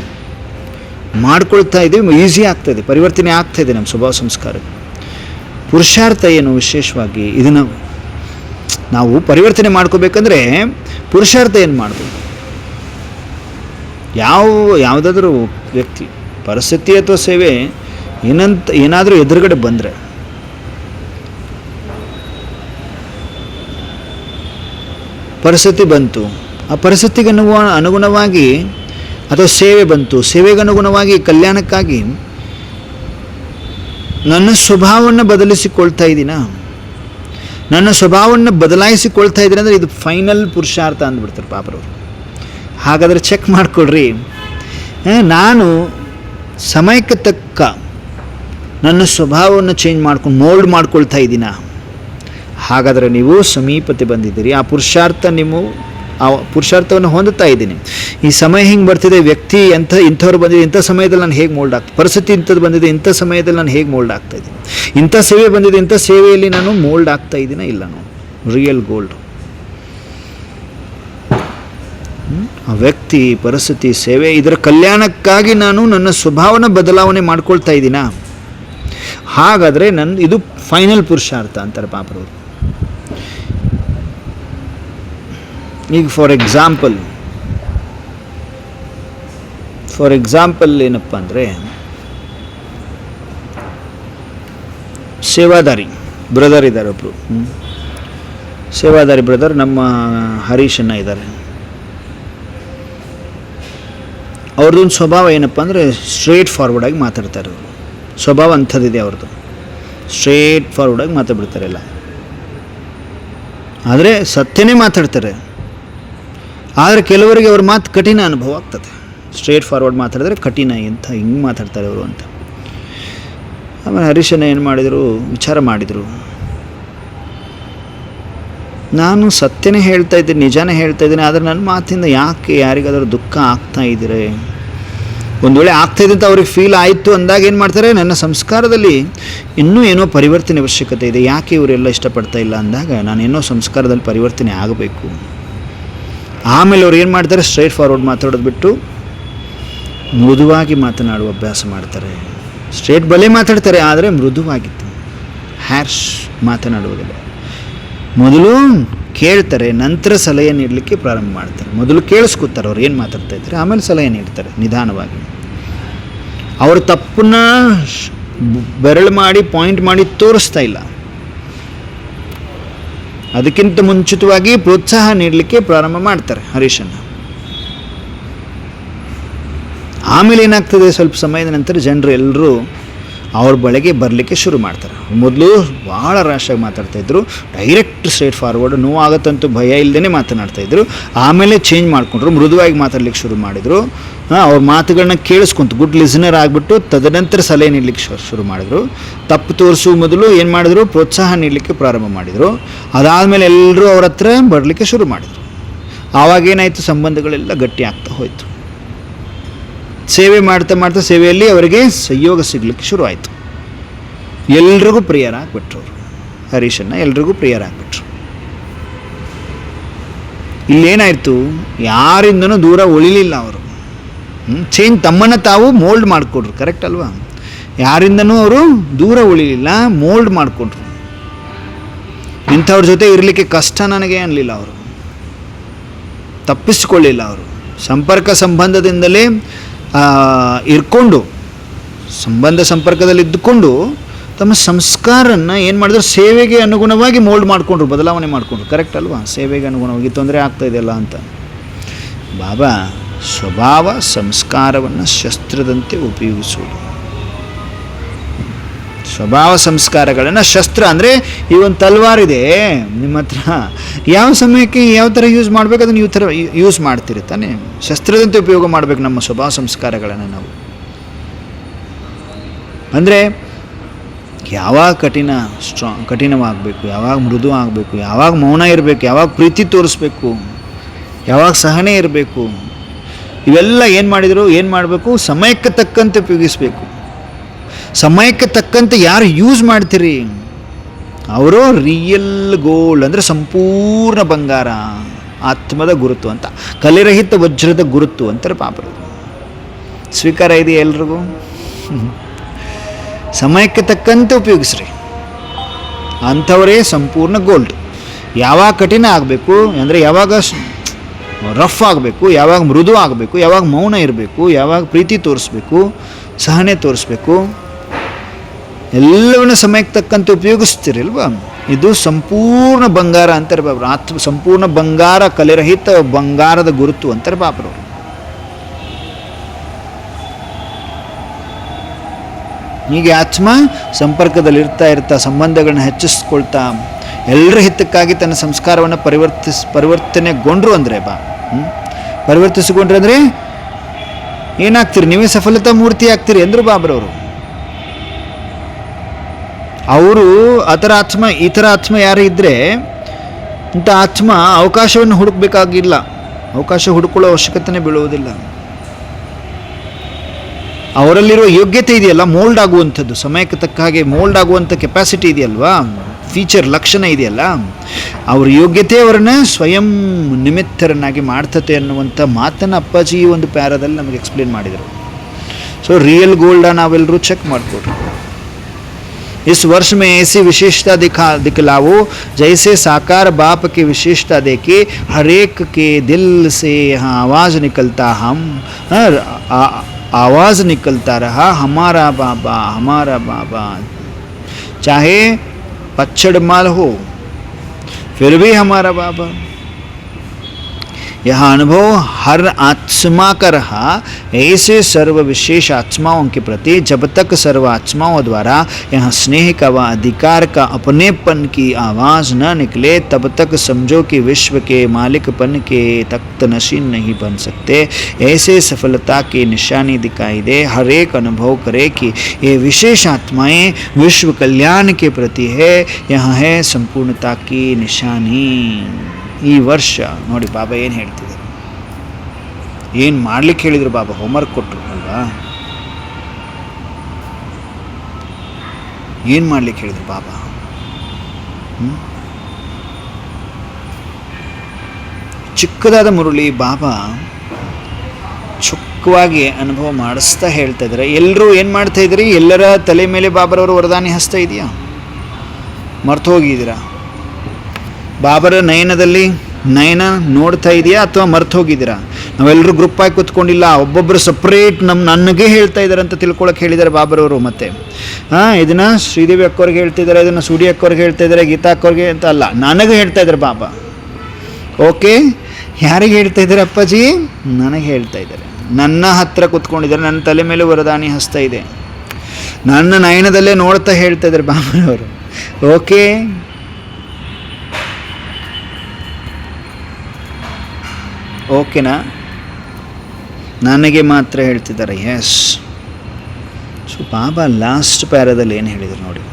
ಮಾಡ್ಕೊಳ್ತಾ ಇದ್ದೀವಿ, ಈಸಿ ಆಗ್ತಾಯಿದೆ, ಪರಿವರ್ತನೆ ಆಗ್ತಾಯಿದೆ ನಮ್ಮ ಸ್ವಭಾವ ಸಂಸ್ಕಾರ. ಪುರುಷಾರ್ಥ ಏನು ವಿಶೇಷವಾಗಿ ಇದನ್ನು ನಾವು ಪರಿವರ್ತನೆ ಮಾಡ್ಕೋಬೇಕಂದ್ರೆ ಪುರುಷಾರ್ಥ ಏನು ಮಾಡಬೇಕು? ಯಾವುದಾದ್ರೂ ವ್ಯಕ್ತಿ ಪರಿಸ್ಥಿತಿ ಅಥವಾ ಸೇವೆ ಏನಾದರೂ ಎದುರುಗಡೆ ಬಂದರೆ ಪರಿಸ್ಥಿತಿ ಬಂತು, ಆ ಪರಿಸ್ಥಿತಿಗೆ ಅನುಗುಣವಾಗಿ ಅಥವಾ ಸೇವೆ ಬಂತು, ಸೇವೆಗೆ ಅನುಗುಣವಾಗಿ ಕಲ್ಯಾಣಕ್ಕಾಗಿ ನನ್ನ ಸ್ವಭಾವವನ್ನು ಬದಲಿಸಿಕೊಳ್ತಾ ಇದ್ದೀನ? ನನ್ನ ಸ್ವಭಾವವನ್ನು ಬದಲಾಯಿಸಿಕೊಳ್ತಾ ಇದ್ದೀನಿ ಅಂದರೆ ಇದು ಫೈನಲ್ ಪುರುಷಾರ್ಥ ಅಂದ್ಬಿಡ್ತಾರೆ ಪಾಪರವರು. ಹಾಗಾದರೆ ಚೆಕ್ ಮಾಡಿಕೊಡ್ರಿ, ನಾನು ಸಮಯಕ್ಕೆ ತಕ್ಕ ನನ್ನ ಸ್ವಭಾವವನ್ನು ಚೇಂಜ್ ಮಾಡ್ಕೊಂಡು ಮೋಲ್ಡ್ ಮಾಡ್ಕೊಳ್ತಾ ಇದ್ದೀನ. ಹಾಗಾದರೆ ನೀವು ಸಮೀಪತೆ ಬಂದಿದ್ದೀರಿ. ಆ ಪುರುಷಾರ್ಥವನ್ನು ಹೊಂದುತ್ತಾ ಇದ್ದೀನಿ. ಈ ಸಮಯ ಹಿಂಗೆ ಬರ್ತಿದೆ, ವ್ಯಕ್ತಿ ಇಂಥವ್ರು ಬಂದಿದೆ, ಇಂಥ ಸಮಯದಲ್ಲಿ ನಾನು ಹೇಗೆ ಮೋಲ್ಡ್ ಆಗ್ತೀನಿ, ಪರಿಸ್ಥಿತಿ ಇಂಥದ್ದು ಬಂದಿದೆ, ಇಂಥ ಸಮಯದಲ್ಲಿ ನಾನು ಹೇಗೆ ಮೋಲ್ಡ್ ಆಗ್ತಾ ಇದ್ದೀನಿ, ಇಂಥ ಸೇವೆ ಬಂದಿದೆ, ಇಂಥ ಸೇವೆಯಲ್ಲಿ ನಾನು ಮೋಲ್ಡ್ ಆಗ್ತಾ ಇದ್ದೀನ ಇಲ್ಲ. ನಾನು ರಿಯಲ್ ಗೋಲ್ಡ್. ಆ ವ್ಯಕ್ತಿ, ಪರಿಸ್ಥಿತಿ, ಸೇವೆ, ಇದರ ಕಲ್ಯಾಣಕ್ಕಾಗಿ ನಾನು ನನ್ನ ಸ್ವಭಾವನ ಬದಲಾವಣೆ ಮಾಡ್ಕೊಳ್ತಾ ಇದ್ದೀನ. ಹಾಗಾದರೆ ಇದು ಫೈನಲ್ ಪುರುಷಾರ್ಥ ಅಂತಾರೆ ಪಾಪರವರು. ಈಗ ಫಾರ್ ಎಕ್ಸಾಂಪಲ್ ಏನಪ್ಪ ಅಂದರೆ, ಸೇವಾದಾರಿ ಬ್ರದರ್ ಇದ್ದಾರೆ ಒಬ್ಬರು, ಸೇವಾದಾರಿ ಬ್ರದರ್ ನಮ್ಮ ಹರೀಶನ್ನ ಇದ್ದಾರೆ. ಅವ್ರದ್ದೊಂದು ಸ್ವಭಾವ ಏನಪ್ಪ ಅಂದರೆ ಸ್ಟ್ರೇಟ್ ಫಾರ್ವರ್ಡಾಗಿ ಮಾತಾಡ್ತಾರೆ. ಅವರು ಸ್ವಭಾವ ಅಂಥದ್ದಿದೆ ಅವ್ರದ್ದು, ಸ್ಟ್ರೇಟ್ ಫಾರ್ವರ್ಡಾಗಿ ಮಾತಾಡ್ಬಿಡ್ತಾರೆ ಎಲ್ಲ. ಆದರೆ ಸತ್ಯನೇ ಮಾತಾಡ್ತಾರೆ. ಆದರೆ ಕೆಲವರಿಗೆ ಅವ್ರ ಮಾತು ಕಠಿಣ ಅನುಭವ ಆಗ್ತದೆ. ಸ್ಟ್ರೇಟ್ ಫಾರ್ವರ್ಡ್ ಮಾತಾಡಿದ್ರೆ ಕಠಿಣ, ಎಂಥ ಹಿಂಗೆ ಮಾತಾಡ್ತಾರೆ ಅವರು ಅಂತ. ಆಮೇಲೆ ಹರೀಶನ ಏನು ಮಾಡಿದರು, ವಿಚಾರ ಮಾಡಿದರು. ನಾನು ಸತ್ಯನೇ ಹೇಳ್ತಾ ಇದ್ದೀನಿ, ನಿಜಾನೇ ಹೇಳ್ತಾ ಇದ್ದೀನಿ, ಆದರೆ ನನ್ನ ಮಾತಿಂದ ಯಾಕೆ ಯಾರಿಗಾದರೂ ದುಃಖ ಆಗ್ತಾ ಇದ್ದೀರಿ? ಒಂದು ವೇಳೆ ಆಗ್ತಾಯಿದೆ ಅಂತ ಅವ್ರಿಗೆ ಫೀಲ್ ಆಯಿತು ಅಂದಾಗ ಏನು ಮಾಡ್ತಾರೆ, ನನ್ನ ಸಂಸ್ಕಾರದಲ್ಲಿ ಇನ್ನೂ ಏನೋ ಪರಿವರ್ತನೆ ಅವಶ್ಯಕತೆ ಇದೆ, ಯಾಕೆ ಇವರೆಲ್ಲ ಇಷ್ಟಪಡ್ತಾ ಇಲ್ಲ ಅಂದಾಗ ನಾನೇನೋ ಸಂಸ್ಕಾರದಲ್ಲಿ ಪರಿವರ್ತನೆ ಆಗಬೇಕು. ಆಮೇಲೆ ಅವ್ರು ಏನು ಮಾಡ್ತಾರೆ, ಸ್ಟ್ರೈಟ್ ಫಾರ್ವರ್ಡ್ ಮಾತಾಡೋದು ಬಿಟ್ಟು ಮೃದುವಾಗಿ ಮಾತನಾಡುವ ಅಭ್ಯಾಸ ಮಾಡ್ತಾರೆ. ಸ್ಟ್ರೇಟ್ ಬಲೆ ಮಾತಾಡ್ತಾರೆ, ಆದರೆ ಮೃದುವಾಗಿತ್ತು, ಹ್ಯಾರ್ಶ್ ಮಾತನಾಡುವುದಿಲ್ಲ. ಮೊದಲು ಕೇಳ್ತಾರೆ, ನಂತರ ಸಲಹೆ ನೀಡಲಿಕ್ಕೆ ಪ್ರಾರಂಭ ಮಾಡ್ತಾರೆ. ಮೊದಲು ಕೇಳಿಸ್ಕೊತಾರೆ ಅವ್ರು ಏನು ಮಾತಾಡ್ತಾ ಇದ್ದಾರೆ, ಆಮೇಲೆ ಸಲಹೆ ನೀಡ್ತಾರೆ ನಿಧಾನವಾಗಿ. ಅವರು ತಪ್ಪನ್ನ ಬೆರಳು ಮಾಡಿ ಪಾಯಿಂಟ್ ಮಾಡಿ ತೋರಿಸ್ತಾ ಇಲ್ಲ, ಅದಕ್ಕಿಂತ ಮುಂಚಿತವಾಗಿ ಪ್ರೋತ್ಸಾಹ ನೀಡಲಿಕ್ಕೆ ಪ್ರಾರಂಭ ಮಾಡ್ತಾರೆ ಹರೀಶನ್ನ. ಆಮೇಲೆ ಏನಾಗ್ತದೆ, ಸ್ವಲ್ಪ ಸಮಯದ ನಂತರ ಜನರು ಎಲ್ಲರೂ ಅವ್ರ ಬಳಿಗೆ ಬರಲಿಕ್ಕೆ ಶುರು ಮಾಡ್ತಾರೆ. ಮೊದಲು ಭಾಳ ರ್ಯಾಶಾಗಿ ಮಾತಾಡ್ತಾಯಿದ್ರು, ಡೈರೆಕ್ಟ್ ಸ್ಟ್ರೇಟ್ ಫಾರ್ವರ್ಡ್, ನೋವಾಗತ್ತಂತೂ ಭಯ ಇಲ್ಲದೇ ಮಾತನಾಡ್ತಾಯಿದ್ರು. ಆಮೇಲೆ ಚೇಂಜ್ ಮಾಡಿಕೊಂಡ್ರು, ಮೃದುವಾಗಿ ಮಾತಾಡ್ಲಿಕ್ಕೆ ಶುರು ಮಾಡಿದರು. ಅವ್ರ ಮಾತುಗಳನ್ನ ಕೇಳಿಸ್ಕೊಂತು, ಗುಡ್ ಲಿಸನರ್ ಆಗಿಬಿಟ್ಟು ತದನಂತರ ಸಲಹೆ ನೀಡಲಿಕ್ಕೆ ಶುರು ಮಾಡಿದರು. ತಪ್ಪು ತೋರಿಸುವ ಮೊದಲು ಏನು ಮಾಡಿದ್ರು, ಪ್ರೋತ್ಸಾಹ ನೀಡಲಿಕ್ಕೆ ಪ್ರಾರಂಭ ಮಾಡಿದರು. ಅದಾದಮೇಲೆ ಎಲ್ಲರೂ ಅವ್ರ ಹತ್ರ ಬರಲಿಕ್ಕೆ ಶುರು ಮಾಡಿದರು. ಆವಾಗೇನಾಯಿತು, ಸಂಬಂಧಗಳೆಲ್ಲ ಗಟ್ಟಿ ಆಗ್ತಾ ಹೋಯಿತು. ಸೇವೆ ಮಾಡ್ತಾ ಮಾಡ್ತಾ ಸೇವೆಯಲ್ಲಿ ಅವರಿಗೆ ಸಹಯೋಗ ಸಿಗಲಿಕ್ಕೆ ಶುರು ಆಯಿತು. ಎಲ್ರಿಗೂ ಪ್ರಿಯರಾಗ್ಬಿಟ್ರು ಅವರು, ಹರೀಶನ್ನ ಎಲ್ರಿಗೂ ಪ್ರಿಯರಾಗ್ಬಿಟ್ರು. ಇಲ್ಲೇನಾಯಿತು, ಯಾರಿಂದನೂ ದೂರ ಉಳಿಲಿಲ್ಲ ಅವರು. ಚೇಂಜ್ ತಮ್ಮನ್ನು ತಾವು ಮೋಲ್ಡ್ ಮಾಡಿಕೊಂಡ್ರು, ಕರೆಕ್ಟ್ ಅಲ್ವಾ? ಯಾರಿಂದನೂ ಅವರು ದೂರ ಉಳಿಲಿಲ್ಲ, ಮೋಲ್ಡ್ ಮಾಡಿಕೊಂಡ್ರು. ಇಂಥವ್ರ ಜೊತೆ ಇರಲಿಕ್ಕೆ ಕಷ್ಟ ನನಗೆ ಅನ್ನಲಿಲ್ಲ ಅವರು, ತಪ್ಪಿಸಿಕೊಳ್ಳಿಲ್ಲ ಅವರು. ಸಂಪರ್ಕದಿಂದಲೇ ಇರ್ಕೊಂಡು, ಸಂಪರ್ಕದಲ್ಲಿ ಇದ್ದುಕೊಂಡು ತಮ್ಮ ಸಂಸ್ಕಾರನ ಏನು ಮಾಡಿದ್ರು, ಸೇವೆಗೆ ಅನುಗುಣವಾಗಿ ಮೋಲ್ಡ್ ಮಾಡಿಕೊಂಡ್ರು, ಬದಲಾವಣೆ ಮಾಡಿಕೊಂಡ್ರು. ಕರೆಕ್ಟ್ ಅಲ್ವಾ? ಸೇವೆಗೆ ಅನುಗುಣವಾಗಿ ತೊಂದರೆ ಆಗ್ತಾ ಇದೆಯಲ್ಲ ಅಂತ. ಬಾಬಾ ಸ್ವಭಾವ ಸಂಸ್ಕಾರವನ್ನು ಶಸ್ತ್ರದಂತೆ ಉಪಯೋಗಿಸುವುದು. ಸ್ವಭಾವ ಸಂಸ್ಕಾರಗಳನ್ನು ಶಸ್ತ್ರ ಅಂದರೆ, ಈ ಒಂದು ತಲ್ವಾರಿದೆ ನಿಮ್ಮ ಹತ್ರ, ಯಾವ ಸಮಯಕ್ಕೆ ಯಾವ ಥರ ಯೂಸ್ ಮಾಡಬೇಕು ಅದನ್ನು ಈ ಥರ ಯೂಸ್ ಮಾಡ್ತೀರಿ ತಾನೆ. ಶಸ್ತ್ರದಂತೆ ಉಪಯೋಗ ಮಾಡಬೇಕು ನಮ್ಮ ಸ್ವಭಾವ ಸಂಸ್ಕಾರಗಳನ್ನು ನಾವು. ಅಂದರೆ ಯಾವಾಗ ಕಠಿಣವಾಗಬೇಕು, ಯಾವಾಗ ಮೃದು ಆಗಬೇಕು, ಯಾವಾಗ ಮೌನ ಇರಬೇಕು, ಯಾವಾಗ ಪ್ರೀತಿ ತೋರಿಸ್ಬೇಕು, ಯಾವಾಗ ಸಹನೆ ಇರಬೇಕು, ಇವೆಲ್ಲ ಏನು ಮಾಡಬೇಕು, ಸಮಯಕ್ಕೆ ತಕ್ಕಂತೆ ಉಪಯೋಗಿಸಬೇಕು. ಸಮಯಕ್ಕೆ ತಕ್ಕಂತೆ ಯಾರು ಯೂಸ್ ಮಾಡ್ತೀರಿ ಅವರು ರಿಯಲ್ ಗೋಲ್ಡ್, ಅಂದರೆ ಸಂಪೂರ್ಣ ಬಂಗಾರ, ಆತ್ಮದ ಗುರುತು ಅಂತ, ಕಲೆರಹಿತ ವಜ್ರದ ಗುರುತು ಅಂತಾರೆ ಪಾಪರು. ಸ್ವೀಕಾರ ಇದೆಯಾ ಎಲ್ರಿಗೂ? ಸಮಯಕ್ಕೆ ತಕ್ಕಂತೆ ಉಪಯೋಗಿಸ್ರಿ, ಅಂಥವರೇ ಸಂಪೂರ್ಣ ಗೋಲ್ಡ್. ಯಾವಾಗ ಕಠಿಣ ಆಗಬೇಕು ಅಂದರೆ, ಯಾವಾಗ ರಫ್ ಆಗಬೇಕು, ಯಾವಾಗ ಮೃದು ಆಗಬೇಕು, ಯಾವಾಗ ಮೌನ ಇರಬೇಕು, ಯಾವಾಗ ಪ್ರೀತಿ ತೋರಿಸ್ಬೇಕು, ಸಹನೆ ತೋರಿಸ್ಬೇಕು, ಎಲ್ಲವನ್ನ ಸಮಯಕ್ಕೆ ತಕ್ಕಂತೆ ಉಪಯೋಗಿಸ್ತೀರಲ್ವಾ? ಇದು ಸಂಪೂರ್ಣ ಬಂಗಾರ ಅಂತಾರೆ ಬಾಬರು. ಸಂಪೂರ್ಣ ಬಂಗಾರ, ಕಲೆರಹಿತ ಬಂಗಾರದ ಗುರುತು ಅಂತಾರೆ ಬಾಬರು. ಹೀಗೆ ಆತ್ಮ ಸಂಪರ್ಕದಲ್ಲಿ ಇರ್ತಾ ಸಂಬಂಧಗಳನ್ನ ಹೆಚ್ಚಿಸ್ಕೊಳ್ತಾ ಎಲ್ಲರ ಹಿತಕ್ಕಾಗಿ ತನ್ನ ಸಂಸ್ಕಾರವನ್ನು ಪರಿವರ್ತನೆಗೊಂಡ್ರು ಅಂದರೆ ಪರಿವರ್ತಿಸಿಕೊಂಡ್ರೆ ಅಂದರೆ ಏನಾಗ್ತೀರಿ, ನೀವೇ ಸಫಲತಾ ಮೂರ್ತಿ ಆಗ್ತೀರಿ ಅಂದರು ಬಾಬ್ರವರು. ಅವರು ಅದರ ಆತ್ಮ ಈ ಥರ ಆತ್ಮ ಯಾರು ಇದ್ದರೆ ಇಂಥ ಆತ್ಮ ಅವಕಾಶವನ್ನು ಹುಡುಕಬೇಕಾಗಿಲ್ಲ, ಅವಕಾಶ ಹುಡುಕೊಳ್ಳೋ ಅವಶ್ಯಕತೆನೇ ಬೀಳುವುದಿಲ್ಲ. ಅವರಲ್ಲಿರುವ ಯೋಗ್ಯತೆ ಇದೆಯಲ್ಲ, ಮೋಲ್ಡ್ ಆಗುವಂಥದ್ದು, ಸಮಯಕ್ಕೆ ತಕ್ಕ ಹಾಗೆ ಮೋಲ್ಡ್ ಆಗುವಂಥ ಕೆಪಾಸಿಟಿ ಇದೆಯಲ್ವಾ, ಫೀಚರ್ ಲಕ್ಷಣ ಇದೆಯಲ್ಲ, ಅವ್ರ ಯೋಗ್ಯತೆ ಅವರನ್ನ ಸ್ವಯಂ ನಿಮಿತ್ತರನ್ನಾಗಿ ಮಾಡ್ತತೆ ಅನ್ನುವಂಥ ಮಾತನ್ನು ಅಪ್ಪಾಜಿ ಈ ಒಂದು ಪ್ಯಾರಾದಲ್ಲಿ ನಮಗೆ ಎಕ್ಸ್ಪ್ಲೇನ್ ಮಾಡಿದರು. ಸೊ ರಿಯಲ್ ಗೋಲ್ಡ ನಾವೆಲ್ಲರೂ ಚೆಕ್ ಮಾಡಿಕೊಟ್ರು. इस वर्ष में ऐसी विशेषता दिखलाओ जैसे साकार बाप की विशेषता देखी हर एक के दिल से यहाँ आवाज़ निकलता आवाज़ निकलता रहा हमारा बाबा, चाहे पच्छड़ माल हो फिर भी हमारा बाबा. यह अनुभव हर आत्मा का रहा. ऐसे सर्व विशेष आत्माओं के प्रति जब तक सर्व आत्माओं द्वारा यहाँ स्नेह का व अधिकार का अपनेपन की आवाज़ न निकले तब तक समझो कि विश्व के मालिकपन के तख्त नशीन नहीं बन सकते. ऐसे सफलता की निशानी दिखाई दे. हर एक अनुभव करे कि ये विशेष आत्माएं विश्व कल्याण के प्रति है. यहाँ है संपूर्णता की निशानी. ಈ ವರ್ಷ ನೋಡಿ ಬಾಬಾ ಏನು ಹೇಳ್ತಿದ್ದಾರೆ, ಏನು ಮಾಡ್ಲಿಕ್ಕೆ ಹೇಳಿದರು ಬಾಬಾ, ಹೋಮ್ವರ್ಕ್ ಕೊಟ್ಟರು ಅಲ್ವಾ, ಏನು ಮಾಡ್ಲಿಕ್ಕೆ ಹೇಳಿದರು ಬಾಬಾ. ಚಿಕ್ಕದಾದ ಮುರುಳಿ ಬಾಬಾ ಚೊಕ್ಕವಾಗಿ ಅನುಭವ ಮಾಡಿಸ್ತಾ ಹೇಳ್ತಾ ಇದ್ದಾರೆ. ಎಲ್ಲರೂ ಏನು ಮಾಡ್ತಾ ಇದ್ರಿ, ಎಲ್ಲರ ತಲೆ ಮೇಲೆ ಬಾಬರವರು ವರದಾನಿ ಹಸ್ತಾ ಇದೆಯಾ, ಮರ್ತು ಹೋಗಿದ್ದೀರಾ? ಬಾಬರ ನಯನ ನೋಡ್ತಾ ಇದೆಯಾ ಅಥವಾ ಮರ್ತು ಹೋಗಿದ್ದೀರಾ? ನಾವೆಲ್ಲರೂ ಗ್ರೂಪ್ ಆಗಿ ಕೂತ್ಕೊಂಡಿಲ್ಲ, ಒಬ್ಬೊಬ್ಬರು ಸಪ್ರೇಟ್ ನನಗೆ ಹೇಳ್ತಾ ಇದ್ದಾರೆ ಅಂತ ತಿಳ್ಕೊಳಕ್ಕೆ ಹೇಳಿದ್ದಾರೆ ಬಾಬರವರು. ಮತ್ತೆ ಇದನ್ನು ಶ್ರೀದೇವಿ ಅಕ್ಕವ್ರಿಗೆ ಹೇಳ್ತಿದ್ದಾರೆ, ಇದನ್ನು ಸೂಡಿ ಅಕ್ಕವ್ರಿಗೆ ಹೇಳ್ತಾ ಇದ್ದಾರೆ, ಗೀತಾ ಅಕ್ಕವ್ರಿಗೆ ಅಂತ ಅಲ್ಲ, ನನಗೆ ಹೇಳ್ತಾ ಇದ್ದಾರೆ ಬಾಬಾ. ಓಕೆ, ಯಾರಿಗೆ ಹೇಳ್ತಾ ಇದ್ದಾರೆ ಅಪ್ಪಾಜಿ? ನನಗೆ ಹೇಳ್ತಾ ಇದ್ದಾರೆ. ನನ್ನ ಹತ್ರ ಕೂತ್ಕೊಂಡಿದ್ದಾರೆ, ನನ್ನ ತಲೆ ಮೇಲೆ ವರದಾನಿ ಹಸ್ತಾ ಇದೆ, ನನ್ನ ನಯನದಲ್ಲೇ ನೋಡ್ತಾ ಹೇಳ್ತಾ ಇದ್ದಾರೆ ಬಾಬರವರು. ಓಕೆ, ಓಕೆನಾ? ನನಗೆ ಮಾತ್ರ ಹೇಳ್ತಿದ್ದಾರೆ. ಎಸ್. ಸೊ ಬಾಬಾ ಲಾಸ್ಟ್ ಪ್ಯಾರಾದಲ್ಲಿ ಏನು ಹೇಳಿದರು ನೋಡಿ,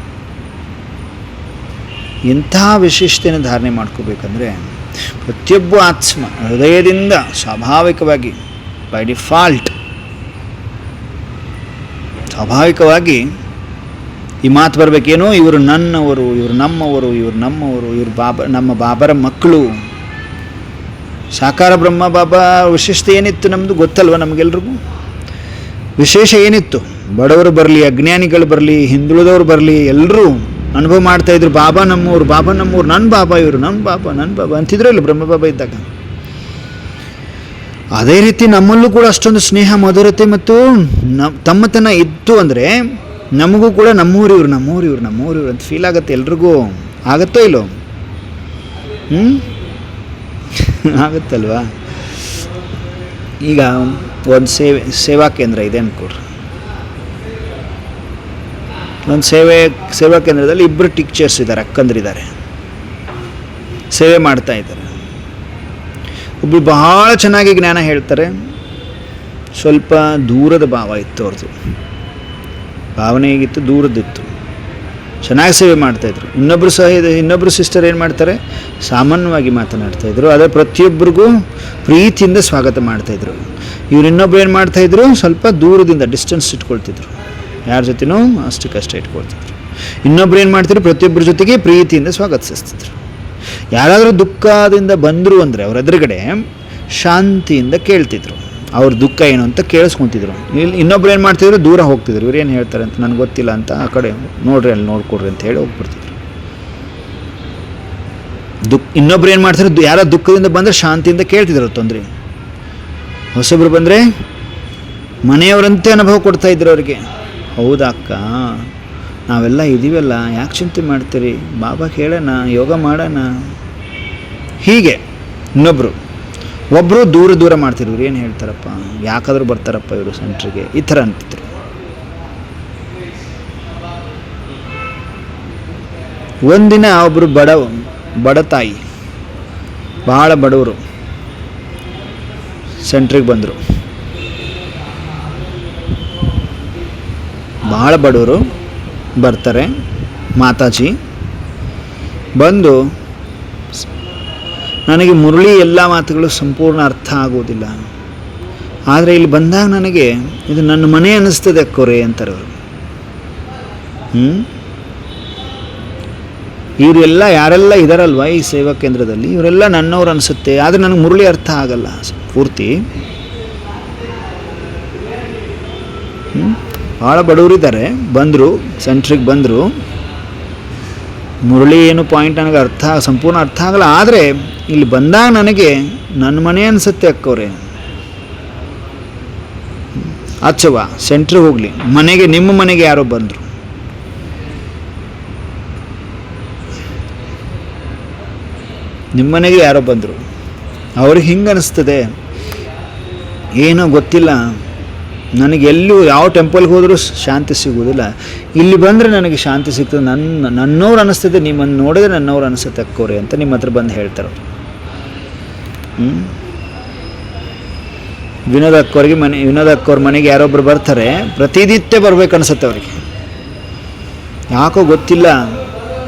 ಇಂತಹ ವಿಶಿಷ್ಟತೆಯನ್ನು ಧಾರಣೆ ಮಾಡ್ಕೋಬೇಕಂದ್ರೆ ಪ್ರತಿಯೊಬ್ಬ ಆತ್ಮ ಹೃದಯದಿಂದ ಸ್ವಾಭಾವಿಕವಾಗಿ ಬೈ ಡಿಫಾಲ್ಟ್ ಸ್ವಾಭಾವಿಕವಾಗಿ ಈ ಮಾತು ಬರಬೇಕೇನು, ಇವರು ನನ್ನವರು, ಇವರು ನಮ್ಮವರು, ಇವರು ನಮ್ಮ ಬಾಬರ ಮಕ್ಕಳು. ಸಾಕಾರ ಬ್ರಹ್ಮ ಬಾಬಾ ವಿಶೇಷತೆ ಏನಿತ್ತು ನಮ್ಮದು ಗೊತ್ತಲ್ವ ನಮಗೆಲ್ರಿಗೂ. ವಿಶೇಷ ಏನಿತ್ತು, ಬಡವರು ಬರಲಿ, ಅಜ್ಞಾನಿಗಳು ಬರಲಿ, ಹಿಂದುಳಿದವರು ಬರಲಿ, ಎಲ್ಲರೂ ಅನುಭವ ಮಾಡ್ತಾಯಿದ್ರು ಬಾಬಾ ನಮ್ಮೂರು, ನನ್ನ ಬಾಬಾ, ಇವರು ನನ್ನ ಬಾಬಾ ಅಂತಿದ್ರು ಇಲ್ಲ ಬ್ರಹ್ಮ ಬಾಬಾ ಇದ್ದಾಗ. ಅದೇ ರೀತಿ ನಮ್ಮಲ್ಲೂ ಕೂಡ ಅಷ್ಟೊಂದು ಸ್ನೇಹ, ಮಧುರತೆ ಮತ್ತು ತಮ್ಮತನ ಇತ್ತು ಅಂದರೆ ನಮಗೂ ಕೂಡ ನಮ್ಮೂರು ಇವರು ಅಂತ ಫೀಲ್ ಆಗುತ್ತೆ. ಎಲ್ರಿಗೂ ಆಗುತ್ತೋ ಇಲ್ಲೋ? ಆಗುತ್ತಲ್ವಾ? ಈಗ ಒಂದು ಸೇವಾ ಕೇಂದ್ರ ಇದೆ ಅಂದ್ಕೊಡ್ರಿ. ಒಂದು ಸೇವಾ ಕೇಂದ್ರದಲ್ಲಿ ಇಬ್ಬರು ಟೀಚರ್ಸ್ ಇದ್ದಾರೆ, ಅಕ್ಕಂದ್ರಿದ್ದಾರೆ, ಸೇವೆ ಮಾಡ್ತಾ ಇದ್ದಾರೆ. ಒಬ್ಬರು ಬಹಳ ಚೆನ್ನಾಗಿ ಜ್ಞಾನ ಹೇಳ್ತಾರೆ, ಸ್ವಲ್ಪ ದೂರದ ಭಾವ ಇತ್ತು ಅವ್ರದ್ದು, ಭಾವನೆ ಹೇಗಿತ್ತು, ದೂರದಿತ್ತು, ಚೆನ್ನಾಗಿ ಸೇವೆ ಮಾಡ್ತಾಯಿದ್ರು. ಇನ್ನೊಬ್ಬರು ಸಿಸ್ಟರ್ ಏನು ಮಾಡ್ತಾರೆ, ಸಾಮಾನ್ಯವಾಗಿ ಮಾತನಾಡ್ತಾಯಿದ್ರು, ಆದರೆ ಪ್ರತಿಯೊಬ್ಬರಿಗೂ ಪ್ರೀತಿಯಿಂದ ಸ್ವಾಗತ ಮಾಡ್ತಾಯಿದ್ರು. ಇವ್ರು ಇನ್ನೊಬ್ರು ಏನು ಮಾಡ್ತಾಯಿದ್ರು, ಸ್ವಲ್ಪ ದೂರದಿಂದ ಡಿಸ್ಟೆನ್ಸ್ ಇಟ್ಕೊಳ್ತಿದ್ರು, ಯಾರ ಜೊತೆನೂ ಅಷ್ಟಕ್ಕಷ್ಟೇ ಇಟ್ಕೊಳ್ತಿದ್ರು. ಇನ್ನೊಬ್ರು ಏನು ಮಾಡ್ತಿದ್ರು, ಪ್ರತಿಯೊಬ್ಬರ ಜೊತೆಗೆ ಪ್ರೀತಿಯಿಂದ ಸ್ವಾಗತಿಸ್ತಿದ್ರು. ಯಾರಾದರೂ ದುಃಖದಿಂದ ಬಂದರು ಅಂದರೆ ಅವ್ರ ಎದುರುಗಡೆ ಶಾಂತಿಯಿಂದ ಕೇಳ್ತಿದ್ರು, ಅವ್ರ ದುಃಖ ಏನು ಅಂತ ಕೇಳಿಸ್ಕೊತಿದ್ರು. ಇನ್ನೊಬ್ರು ಏನು ಮಾಡ್ತಿದ್ರು, ದೂರ ಹೋಗ್ತಿದ್ರು, ಇವ್ರು ಏನು ಹೇಳ್ತಾರೆ ಅಂತ ನನಗೆ ಗೊತ್ತಿಲ್ಲ ಅಂತ ಆ ಕಡೆ ನೋಡ್ರಿ, ಅಲ್ಲಿ ನೋಡ್ಕೊಡ್ರಿ ಅಂತ ಹೇಳಿ ಹೋಗ್ಬಿಡ್ತಿದ್ರು. ಇನ್ನೊಬ್ರು ಏನು ಮಾಡ್ತಿದ್ರು, ಯಾರೋ ದುಃಖದಿಂದ ಬಂದರೆ ಶಾಂತಿಯಿಂದ ಕೇಳ್ತಿದ್ರು ತೊಂದರೆ. ಹೊಸಬ್ರು ಬಂದರೆ ಮನೆಯವರಂತೆ ಅನುಭವ ಕೊಡ್ತಾ ಇದ್ರು ಅವ್ರಿಗೆ. ಹೌದಾ ಅಕ್ಕ, ನಾವೆಲ್ಲ ಇದೀವಲ್ಲ, ಯಾಕೆ ಚಿಂತೆ ಮಾಡ್ತೀರಿ, ಬಾಬಾ ಕೇಳೋಣ, ಯೋಗ ಮಾಡೋಣ, ಹೀಗೆ. ಒಬ್ಬರು ದೂರ ಮಾಡ್ತಿದ್ರು, ಏನು ಹೇಳ್ತಾರಪ್ಪ, ಯಾಕಾದರೂ ಬರ್ತಾರಪ್ಪ ಇವರು ಸೆಂಟ್ರಿಗೆ, ಈ ಥರ ಅಂತಿದ್ರು. ಒಂದಿನ ಒಬ್ಬರು ಬಡತಾಯಿ, ಭಾಳ ಬಡವರು ಸೆಂಟ್ರಿಗೆ ಬಂದರು. ಭಾಳ ಬಡವರು ಬರ್ತಾರೆ. ಮಾತಾಜಿ ಬಂದು, ನನಗೆ ಮುರಳಿ ಎಲ್ಲ ಮಾತುಗಳು ಸಂಪೂರ್ಣ ಅರ್ಥ ಆಗೋದಿಲ್ಲ, ಆದರೆ ಇಲ್ಲಿ ಬಂದಾಗ ನನಗೆ ಇದು ನನ್ನ ಮನೆ ಅನ್ನಿಸ್ತದೆ ಅಕ್ಕೋರೆ ಅಂತಾರೆ ಅವರು. ಇವರೆಲ್ಲ ಯಾರೆಲ್ಲ ಇದ್ದಾರಲ್ವ ಈ ಸೇವಾ ಕೇಂದ್ರದಲ್ಲಿ, ಇವರೆಲ್ಲ ನನ್ನವ್ರು ಅನಿಸುತ್ತೆ, ಆದರೆ ನನಗೆ ಮುರಳಿ ಅರ್ಥ ಆಗಲ್ಲ ಪೂರ್ತಿ. ಭಾಳ ಬಡವರಿದ್ದಾರೆ, ಬಂದರು, ಸೆಂಟ್ರಿಗೆ ಬಂದರು. ಮುರಳಿ ಏನು ಪಾಯಿಂಟ್ ನನಗೆ ಸಂಪೂರ್ಣ ಅರ್ಥ ಆಗಲ್ಲ, ಆದರೆ ಇಲ್ಲಿ ಬಂದಾಗ ನನಗೆ ನನ್ನ ಮನೆ ಅನಿಸುತ್ತೆ ಅಕ್ಕವ್ರೆ. ಅಚ್ಚವಾ ಸೆಂಟ್ರಿಗೆ ಹೋಗಲಿ, ಮನೆಗೆ, ನಿಮ್ಮ ಮನೆಗೆ ಯಾರೋ ಬಂದರು, ನಿಮ್ಮ ಮನೆಗೆ ಯಾರೋ ಬಂದರು, ಅವ್ರಿಗೆ ಹಿಂಗೆ ಅನಿಸ್ತದೆ, ಏನೋ ಗೊತ್ತಿಲ್ಲ ನನಗೆ. ಎಲ್ಲೂ ಯಾವ ಟೆಂಪಲ್ಗೆ ಹೋದರೂ ಶಾಂತಿ ಸಿಗೋದಿಲ್ಲ, ಇಲ್ಲಿ ಬಂದರೆ ನನಗೆ ಶಾಂತಿ ಸಿಗ್ತದೆ, ನನ್ನವ್ರು ಅನ್ನಿಸ್ತದೆ, ನಿಮ್ಮನ್ನು ನೋಡಿದ್ರೆ ನನ್ನವ್ರು ಅನಿಸುತ್ತೆ ಅಕ್ಕೋರೆ ಅಂತ ನಿಮ್ಮ ಹತ್ರ ಬಂದು ಹೇಳ್ತಾರೆ. ವಿನೋದ್ ಅಕ್ಕೋರ ಮನೆಗೆ ಯಾರೊಬ್ಬರು ಬರ್ತಾರೆ, ಪ್ರತಿನಿತ್ಯ ಬರ್ಬೇಕು ಅನ್ಸುತ್ತೆ ಅವ್ರಿಗೆ. ಯಾಕೋ ಗೊತ್ತಿಲ್ಲ,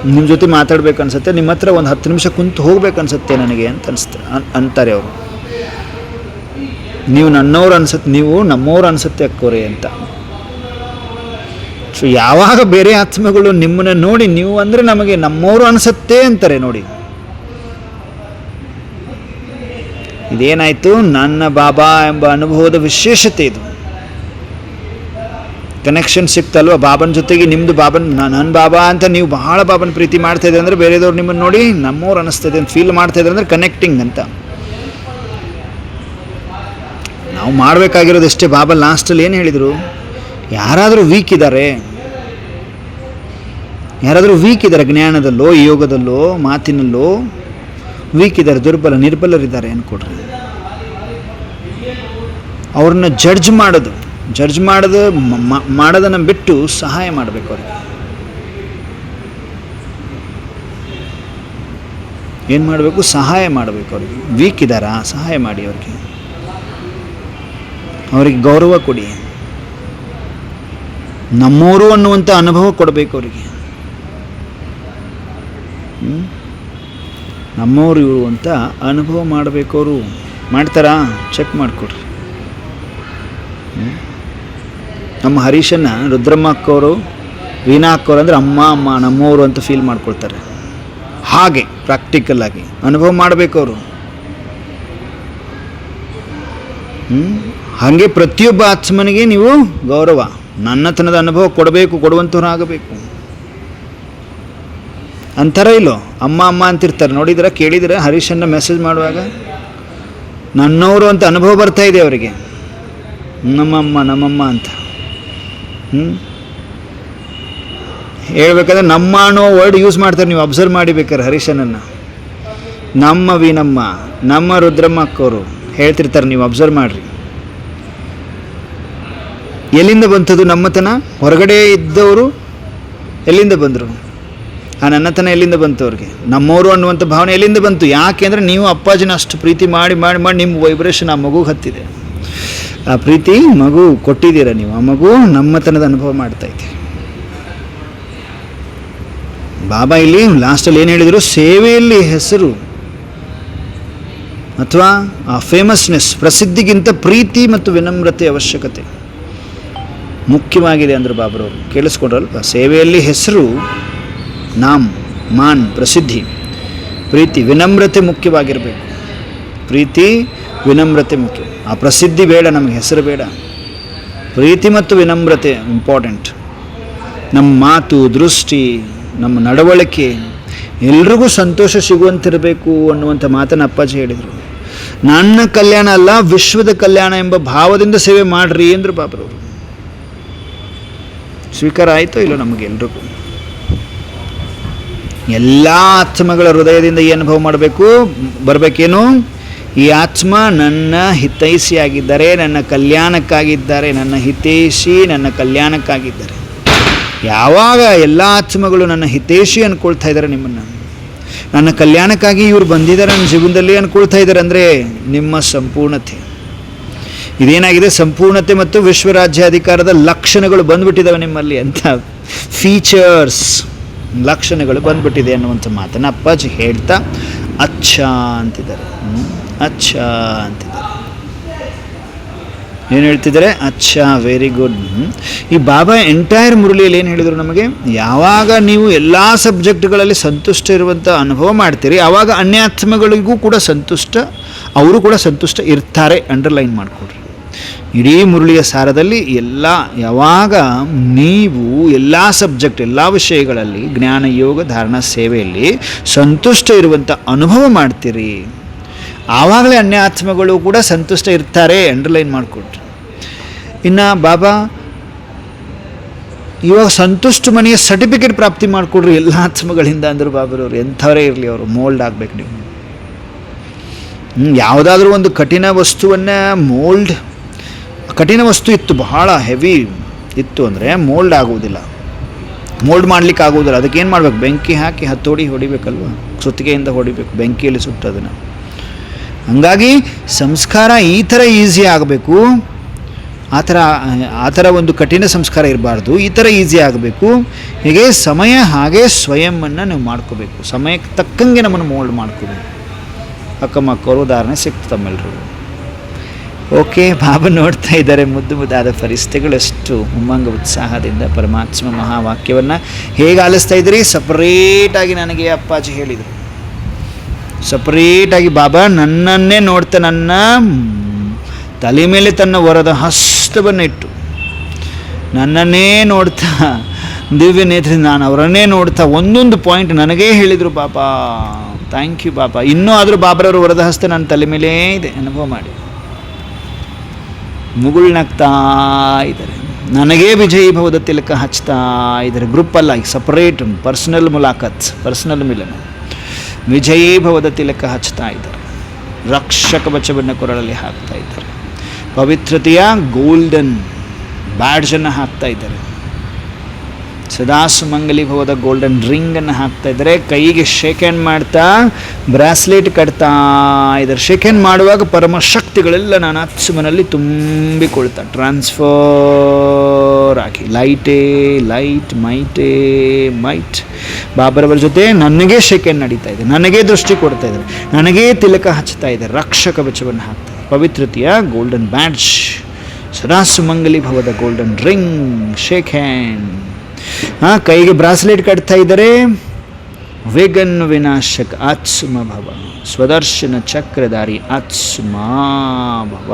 ನಿಮ್ಮ ಜೊತೆ ಮಾತಾಡ್ಬೇಕು ಅನ್ಸುತ್ತೆ, ನಿಮ್ಮ ಹತ್ರ ಒಂದು 10 ನಿಮಿಷ ಕುಂತು ಹೋಗ್ಬೇಕು ಅನ್ಸುತ್ತೆ ನನಗೆ ಅಂತ ಅಂತಾರೆ ಅವರು. ನೀವು ನನ್ನವ್ರು ಅನ್ಸುತ್ತೆ, ನೀವು ನಮ್ಮವ್ರು ಅನ್ಸುತ್ತೆ ಅಕ್ಕೋರೆ ಅಂತ. ಸೊ ಯಾವಾಗ ಬೇರೆ ಆತ್ಮಗಳು ನಿಮ್ಮನ್ನ ನೋಡಿ ನೀವು ಅಂದರೆ ನಮಗೆ ನಮ್ಮವರು ಅನಿಸುತ್ತೆ ಅಂತಾರೆ ನೋಡಿ. ಇದೇನಾಯಿತು, ನನ್ನ ಬಾಬಾ ಎಂಬ ಅನುಭವದ ವಿಶೇಷತೆ ಇದು. ಕನೆಕ್ಷನ್ ಸಿಕ್ತಲ್ವ ಬಾಬನ ಜೊತೆಗೆ. ನಿಮ್ಮದು ಬಾಬನ್, ನನ್ನ ಬಾಬಾ ಅಂತ ನೀವು ಬಹಳ ಬಾಬನ ಪ್ರೀತಿ ಮಾಡ್ತಾ ಇದ್ದೀರಿ ಅಂದರೆ ಬೇರೆದವ್ರು ನಿಮ್ಮನ್ನು ನೋಡಿ ನಮ್ಮವ್ರು ಅನ್ನಿಸ್ತದೆ ಅಂತ ಫೀಲ್ ಮಾಡ್ತಾ ಇದ್ದಾರೆ ಅಂದರೆ ಕನೆಕ್ಟಿಂಗ್ ಅಂತ. ನಾವು ಮಾಡಬೇಕಾಗಿರೋದು ಎಷ್ಟೇ. ಬಾಬಾ ಲಾಸ್ಟಲ್ಲಿ ಏನು ಹೇಳಿದರು, ಯಾರಾದರೂ ವೀಕ್ ಇದ್ದಾರೆ, ಜ್ಞಾನದಲ್ಲೋ ಯೋಗದಲ್ಲೋ ಮಾತಿನಲ್ಲೋ ವೀಕ್ ಇದ್ದಾರೆ, ನಿರ್ಬಲರಿದ್ದಾರೆ ಅಂದ್ಕೊಡ್ರಿ. ಅವ್ರನ್ನ ಜಡ್ಜ್ ಮಾಡೋದನ್ನು ಬಿಟ್ಟು ಸಹಾಯ ಮಾಡಬೇಕು ಅವ್ರಿಗೆ. ಏನು ಮಾಡಬೇಕು? ಸಹಾಯ ಮಾಡಬೇಕು ಅವ್ರಿಗೆ. ವೀಕ್ ಇದ್ದಾರಾ, ಸಹಾಯ ಮಾಡಿ ಅವ್ರಿಗೆ ಗೌರವ ಕೊಡಿ. ನಮ್ಮವರು ಅನ್ನುವಂಥ ಅನುಭವ ಕೊಡಬೇಕು ಅವರಿಗೆ. ನಮ್ಮವರು ಇವರು ಅಂತ ಅನುಭವ ಮಾಡಬೇಕು. ಅವರು ಮಾಡ್ತಾರಾ? ಚೆಕ್ ಮಾಡಿಕೊಡ್ರಿ. ನಮ್ಮ ಹರೀಶನ್ನ ರುದ್ರಮ್ಮ ಅಕ್ಕವರು, ವೀಣಾ ಅಕ್ಕವರು ಅಂದರೆ ಅಮ್ಮ ನಮ್ಮವರು ಅಂತ ಫೀಲ್ ಮಾಡ್ಕೊಳ್ತಾರೆ. ಹಾಗೆ ಪ್ರಾಕ್ಟಿಕಲ್ ಆಗಿ ಅನುಭವ ಮಾಡಬೇಕು ಅವರು. ಹಾಗೆ ಪ್ರತಿಯೊಬ್ಬ ಆತ್ಮನಿಗೆ ನೀವು ಗೌರವ, ನನ್ನತನದ ಅನುಭವ ಕೊಡುವಂಥವ್ರಾಗಬೇಕು. ಅಂತಾರ ಇಲ್ಲೋ, ಅಮ್ಮ ಅಂತಿರ್ತಾರೆ ನೋಡಿದ್ರೆ, ಕೇಳಿದರೆ ಹರೀಶನ್ನ ಮೆಸೇಜ್ ಮಾಡುವಾಗ ನನ್ನವರು ಅಂತ ಅನುಭವ ಬರ್ತಾ ಇದೆ ಅವರಿಗೆ. ನಮ್ಮಮ್ಮ ಅಂತ ಹೇಳ್ಬೇಕಾದ್ರೆ ನಮ್ಮ ಅನ್ನೋ ವರ್ಡ್ ಯೂಸ್ ಮಾಡ್ತಾರೆ. ನೀವು ಅಬ್ಸರ್ವ್ ಮಾಡಿಬೇಕಾರೆ ಹರೀಶನನ್ನು. ನಮ್ಮ ವೀನಮ್ಮ, ನಮ್ಮ ರುದ್ರಮ್ಮ ಅಕ್ಕವರು ಹೇಳ್ತಿರ್ತಾರೆ, ನೀವು ಅಬ್ಸರ್ವ್ ಮಾಡಿರಿ. ಎಲ್ಲಿಂದ ಬಂತದು ನಮ್ಮತನ? ಹೊರಗಡೆ ಇದ್ದವರು ಎಲ್ಲಿಂದ ಬಂದರು? ಆ ನನ್ನತನ ಎಲ್ಲಿಂದ ಬಂತು ಅವ್ರಿಗೆ? ನಮ್ಮವರು ಅನ್ನುವಂಥ ಭಾವನೆ ಎಲ್ಲಿಂದ ಬಂತು? ಯಾಕೆ ಅಂದರೆ ನೀವು ಅಪ್ಪಾಜಿನ ಅಷ್ಟು ಪ್ರೀತಿ ಮಾಡಿ ನಿಮ್ಮ ವೈಬ್ರೇಷನ್ ಆ ಮಗುಗೆ ಹತ್ತಿದೆ. ಆ ಪ್ರೀತಿ ಮಗು ಕೊಟ್ಟಿದ್ದೀರ ನೀವು. ಆ ಮಗು ನಮ್ಮತನದ ಅನುಭವ ಮಾಡ್ತಾಯಿದೆ. ಬಾಬಾ ಇಲ್ಲಿ ಲಾಸ್ಟಲ್ಲಿ ಏನು ಹೇಳಿದರು? ಸೇವೆಯಲ್ಲಿ ಹೆಸರು ಅಥವಾ ಆ ಫೇಮಸ್ನೆಸ್, ಪ್ರಸಿದ್ಧಿಗಿಂತ ಪ್ರೀತಿ ಮತ್ತು ವಿನಮ್ರತೆ ಅವಶ್ಯಕತೆ ಮುಖ್ಯವಾಗಿದೆ ಅಂದರು ಬಾಬ್ರವರು. ಕೇಳಿಸ್ಕೊಂಡ್ರಲ್ವ? ಸೇವೆಯಲ್ಲಿ ಹೆಸರು, ಮಾನ್, ಪ್ರಸಿದ್ಧಿ, ಪ್ರೀತಿ, ವಿನಮ್ರತೆ ಮುಖ್ಯವಾಗಿರಬೇಕು. ಪ್ರೀತಿ, ವಿನಮ್ರತೆ ಮುಖ್ಯ. ಆ ಪ್ರಸಿದ್ಧಿ ಬೇಡ ನಮಗೆ, ಹೆಸರು ಬೇಡ. ಪ್ರೀತಿ ಮತ್ತು ವಿನಮ್ರತೆ ಇಂಪಾರ್ಟೆಂಟ್. ನಮ್ಮ ಮಾತು, ದೃಷ್ಟಿ, ನಮ್ಮ ನಡವಳಿಕೆ ಎಲ್ರಿಗೂ ಸಂತೋಷ ಸಿಗುವಂತಿರಬೇಕು ಅನ್ನುವಂಥ ಮಾತನ್ನು ಅಪ್ಪಾಜಿ ಹೇಳಿದರು. ನನ್ನ ಕಲ್ಯಾಣ ಅಲ್ಲ, ವಿಶ್ವದ ಕಲ್ಯಾಣ ಎಂಬ ಭಾವದಿಂದ ಸೇವೆ ಮಾಡ್ರಿ ಅಂದರು ಬಾಬ್ರವರು. ಸ್ವೀಕಾರ ಆಯಿತೋ ಇಲ್ಲೋ ನಮಗೆಲ್ರಿಗೂ? ಎಲ್ಲ ಆತ್ಮಗಳ ಹೃದಯದಿಂದ ಈ ಅನುಭವ ಬರಬೇಕೇನು? ಈ ಆತ್ಮ ನನ್ನ ಹಿತೈಷಿಯಾಗಿದ್ದಾರೆ, ನನ್ನ ಕಲ್ಯಾಣಕ್ಕಾಗಿದ್ದಾರೆ, ನನ್ನ ಹಿತೈಷಿ, ನನ್ನ ಕಲ್ಯಾಣಕ್ಕಾಗಿದ್ದಾರೆ. ಯಾವಾಗ ಎಲ್ಲ ಆತ್ಮಗಳು ನನ್ನ ಹಿತೈಷಿ ಅಂದ್ಕೊಳ್ತಾ ಇದ್ದಾರೆ ನಿಮ್ಮನ್ನು, ನನ್ನ ಕಲ್ಯಾಣಕ್ಕಾಗಿ ಇವರು ಬಂದಿದ್ದಾರೆ ನನ್ನ ಜೀವನದಲ್ಲಿ ಅಂದ್ಕೊಳ್ತಾ ಇದ್ದಾರೆ ಅಂದರೆ ನಿಮ್ಮ ಸಂಪೂರ್ಣತೆ. ಇದೇನಾಗಿದೆ, ಸಂಪೂರ್ಣತೆ ಮತ್ತು ವಿಶ್ವರಾಜ್ಯಾಧಿಕಾರದ ಲಕ್ಷಣಗಳು ಬಂದ್ಬಿಟ್ಟಿದ್ದಾವೆ ನಿಮ್ಮಲ್ಲಿ ಅಂತ, ಫೀಚರ್ಸ್, ಲಕ್ಷಣಗಳು ಬಂದ್ಬಿಟ್ಟಿದೆ ಅನ್ನುವಂಥ ಮಾತನ್ನು ಅಪ್ಪಾಜಿ ಹೇಳ್ತಾ ಅಚ್ಚ ಅಂತಿದ್ದಾರೆ. ಅಚ್ಚ ಅಂತಿದ್ದಾರೆ. ಏನು ಹೇಳ್ತಿದ್ದಾರೆ? ಅಚ್ಚ, ವೆರಿ ಗುಡ್. ಈ ಬಾಬಾ ಎಂಟೈರ್ ಮುರಳಿಯಲ್ಲಿ ಏನು ಹೇಳಿದರು ನಮಗೆ? ಯಾವಾಗ ನೀವು ಎಲ್ಲ ಸಬ್ಜೆಕ್ಟ್ಗಳಲ್ಲಿ ಸಂತುಷ್ಟ ಇರುವಂಥ ಅನುಭವ ಮಾಡ್ತೀರಿ, ಆವಾಗ ಅನ್ಯಾತ್ಮಗಳಿಗೂ ಕೂಡ ಸಂತುಷ್ಟ, ಅವರು ಕೂಡ ಸಂತುಷ್ಟ ಇರ್ತಾರೆ. ಅಂಡರ್ಲೈನ್ ಮಾಡಿಕೊಡ್ರಿ. ಇಡೀ ಮುರಳಿಯ ಸಾರದಲ್ಲಿ ಎಲ್ಲ, ಯಾವಾಗ ನೀವು ಎಲ್ಲ ಸಬ್ಜೆಕ್ಟ್, ಎಲ್ಲ ವಿಷಯಗಳಲ್ಲಿ ಜ್ಞಾನ, ಯೋಗ, ಧಾರಣ, ಸೇವೆಯಲ್ಲಿ ಸಂತುಷ್ಟ ಇರುವಂಥ ಅನುಭವ ಮಾಡ್ತೀರಿ, ಆವಾಗಲೇ ಅನ್ಯಾತ್ಮಗಳು ಕೂಡ ಸಂತುಷ್ಟ ಇರ್ತಾರೆ. ಅಂಡರ್ಲೈನ್ ಮಾಡಿಕೊಟ್ರಿ. ಇನ್ನು ಬಾಬಾ ಇವಾಗ ಸಂತುಷ್ಟ ಮನೆಯ ಸರ್ಟಿಫಿಕೇಟ್ ಪ್ರಾಪ್ತಿ ಮಾಡಿಕೊಡ್ರಿ ಎಲ್ಲ ಆತ್ಮಗಳಿಂದ ಅಂದರು ಬಾಬರವ್ರು. ಎಂಥವರೇ ಇರಲಿ ಅವರು, ಮೋಲ್ಡ್ ಆಗಬೇಕು ನೀವು. ಯಾವುದಾದ್ರೂ ಒಂದು ಕಠಿಣ ವಸ್ತುವನ್ನು ಮೋಲ್ಡ್, ಕಠಿಣ ವಸ್ತು ಇತ್ತು, ಬಹಳ ಹೆವಿ ಇತ್ತು ಅಂದರೆ ಮೋಲ್ಡ್ ಆಗುವುದಿಲ್ಲ, ಮೋಲ್ಡ್ ಮಾಡಲಿಕ್ಕೆ ಆಗುವುದಿಲ್ಲ. ಅದಕ್ಕೇನು ಮಾಡಬೇಕು? ಬೆಂಕಿ ಹಾಕಿ ಹತ್ತೋಡಿ ಹೊಡಿಬೇಕಲ್ವ, ಸುತ್ತಿಗೆಯಿಂದ ಹೊಡಿಬೇಕು, ಬೆಂಕಿಯಲ್ಲಿ ಸುಟ್ಟೋದನ್ನು. ಹಾಗಾಗಿ ಸಂಸ್ಕಾರ ಈ ಥರ ಈಸಿ ಆಗಬೇಕು, ಆ ಥರ ಒಂದು ಕಠಿಣ ಸಂಸ್ಕಾರ ಇರಬಾರ್ದು, ಈ ಥರ ಈಸಿ ಆಗಬೇಕು. ಹೀಗೆ ಸಮಯ ಹಾಗೆ ಸ್ವಯಂವನ್ನು ನೀವು ಮಾಡ್ಕೋಬೇಕು, ಸಮಯಕ್ಕೆ ತಕ್ಕಂಗೆ ನಮ್ಮನ್ನು ಮೋಲ್ಡ್ ಮಾಡ್ಕೋಬೇಕು. ಅಕ್ಕಮಕ್ಕವರು ಉದಾಹರಣೆ ಸಿಕ್ತು ತಮ್ಮೆಲ್ಲರೂ. ಓಕೆ, ಬಾಬಾ ನೋಡ್ತಾ ಇದ್ದಾರೆ ಮುದ್ದು ಮುದ್ದಾದ ಫರಿಸ್ತೆಗಳಷ್ಟು ಉಮ್ಮಂಗ ಉತ್ಸಾಹದಿಂದ ಪರಮಾತ್ಮ ಮಹಾವಾಕ್ಯವನ್ನು ಹೇಗೆ ಆಲಿಸ್ತಾ ಇದ್ದೀರಿ? ಸಪರೇಟಾಗಿ ನನಗೆ ಅಪ್ಪಾಜಿ ಹೇಳಿದರು, ಸಪರೇಟಾಗಿ ಬಾಬಾ ನನ್ನನ್ನೇ ನೋಡ್ತಾ, ನನ್ನ ತಲೆ ಮೇಲೆ ತನ್ನ ವರದ ಹಸ್ತವನ್ನು ಇಟ್ಟು ನನ್ನನ್ನೇ ನೋಡ್ತಾ, ದಿವ್ಯ ನೇತ್ರದಿಂದ ನಾನು ಅವರನ್ನೇ ನೋಡ್ತಾ ಒಂದೊಂದು ಪಾಯಿಂಟ್ ನನಗೇ ಹೇಳಿದರು. ಬಾಬಾ ಥ್ಯಾಂಕ್ ಯು ಬಾಬಾ. ಇನ್ನೂ ಆದರೂ ಬಾಬರವರು ವರದ ಹಸ್ತ ನನ್ನ ತಲೆ ಮೇಲೇ ಇದೆ, ಅನುಭವ ಮಾಡಿ. ಮುಗುಳ್ನಾಗ್ತಾ ಇದ್ದಾರೆ, ನನಗೇ ವಿಜಯೀಭವದ ತಿಲಕ ಹಚ್ತಾ ಇದ್ದಾರೆ. ಗ್ರೂಪಲ್ಲ, ಸಪರೇಟ್ ಪರ್ಸನಲ್ ಮುಲಾಖತ್, ಪರ್ಸನಲ್ ಮಿಲನ. ವಿಜಯೀಭವದ ತಿಲಕ ಹಚ್ತಾ ಇದ್ದಾರೆ, ರಕ್ಷಕ ಬಚವನ್ನು ಕೊರಳಲ್ಲಿ ಹಾಕ್ತಾ ಇದ್ದಾರೆ, ಪವಿತ್ರತೆಯ ಗೋಲ್ಡನ್ ಬ್ಯಾಡ್ಜನ್ನು ಹಾಕ್ತಾ ಇದ್ದಾರೆ, ಸದಾ ಸುಮಂಗಲಿ ಭವದ ಗೋಲ್ಡನ್ ರಿಂಗನ್ನು ಹಾಕ್ತಾ ಇದ್ದಾರೆ, ಕೈಗೆ ಶೇಕ್ ಹ್ಯಾಂಡ್ ಮಾಡ್ತಾ ಬ್ರಾಸ್ಲೆಟ್ ಕಟ್ತಾ ಇದ್ದಾರೆ. ಶೇಕ್ ಹ್ಯಾಂಡ್ ಮಾಡುವಾಗ ಪರಮಶಕ್ತಿಗಳೆಲ್ಲ ನಾನು ಆತ್ಮನಲ್ಲಿ ತುಂಬಿಕೊಳ್ತಾ ಟ್ರಾನ್ಸ್ಫರ್ ಆಗಿ ಲೈಟೇ ಲೈಟ್, ಮೈಟೇ ಮೈಟ್. ಬಾಬರವರ ಜೊತೆ ನನಗೇ ಶೇಕ್ ಹ್ಯಾಂಡ್ ನಡೀತಾ ಇದೆ, ನನಗೇ ದೃಷ್ಟಿ ಕೊಡ್ತಾ ಇದ್ದಾರೆ, ನನಗೇ ತಿಲಕ ಹಚ್ತಾ ಇದ್ದಾರೆ, ರಕ್ಷಕ ಬಚವನ್ನು ಹಾಕ್ತಾರೆ, ಪವಿತ್ರತೆಯ ಗೋಲ್ಡನ್ ಬ್ಯಾಡ್ಜ್, ಸದಾ ಸುಮಂಗಲಿ ಭವದ ಗೋಲ್ಡನ್ ರಿಂಗ್, ಶೇಕ್ ಹ್ಯಾಂಡ್. ಕೈಗೆ ಬ್ರಾಸ್ಲೆಟ್ ಕಟ್ತಾ ಇದ್ದಾರೆ, ವೇಗನ್ ವಿನಾಶಕ ಆತ್ಮ ಭವ, ಸ್ವದರ್ಶನ ಚಕ್ರಧಾರಿ ಆತ್ಮ ಭವ,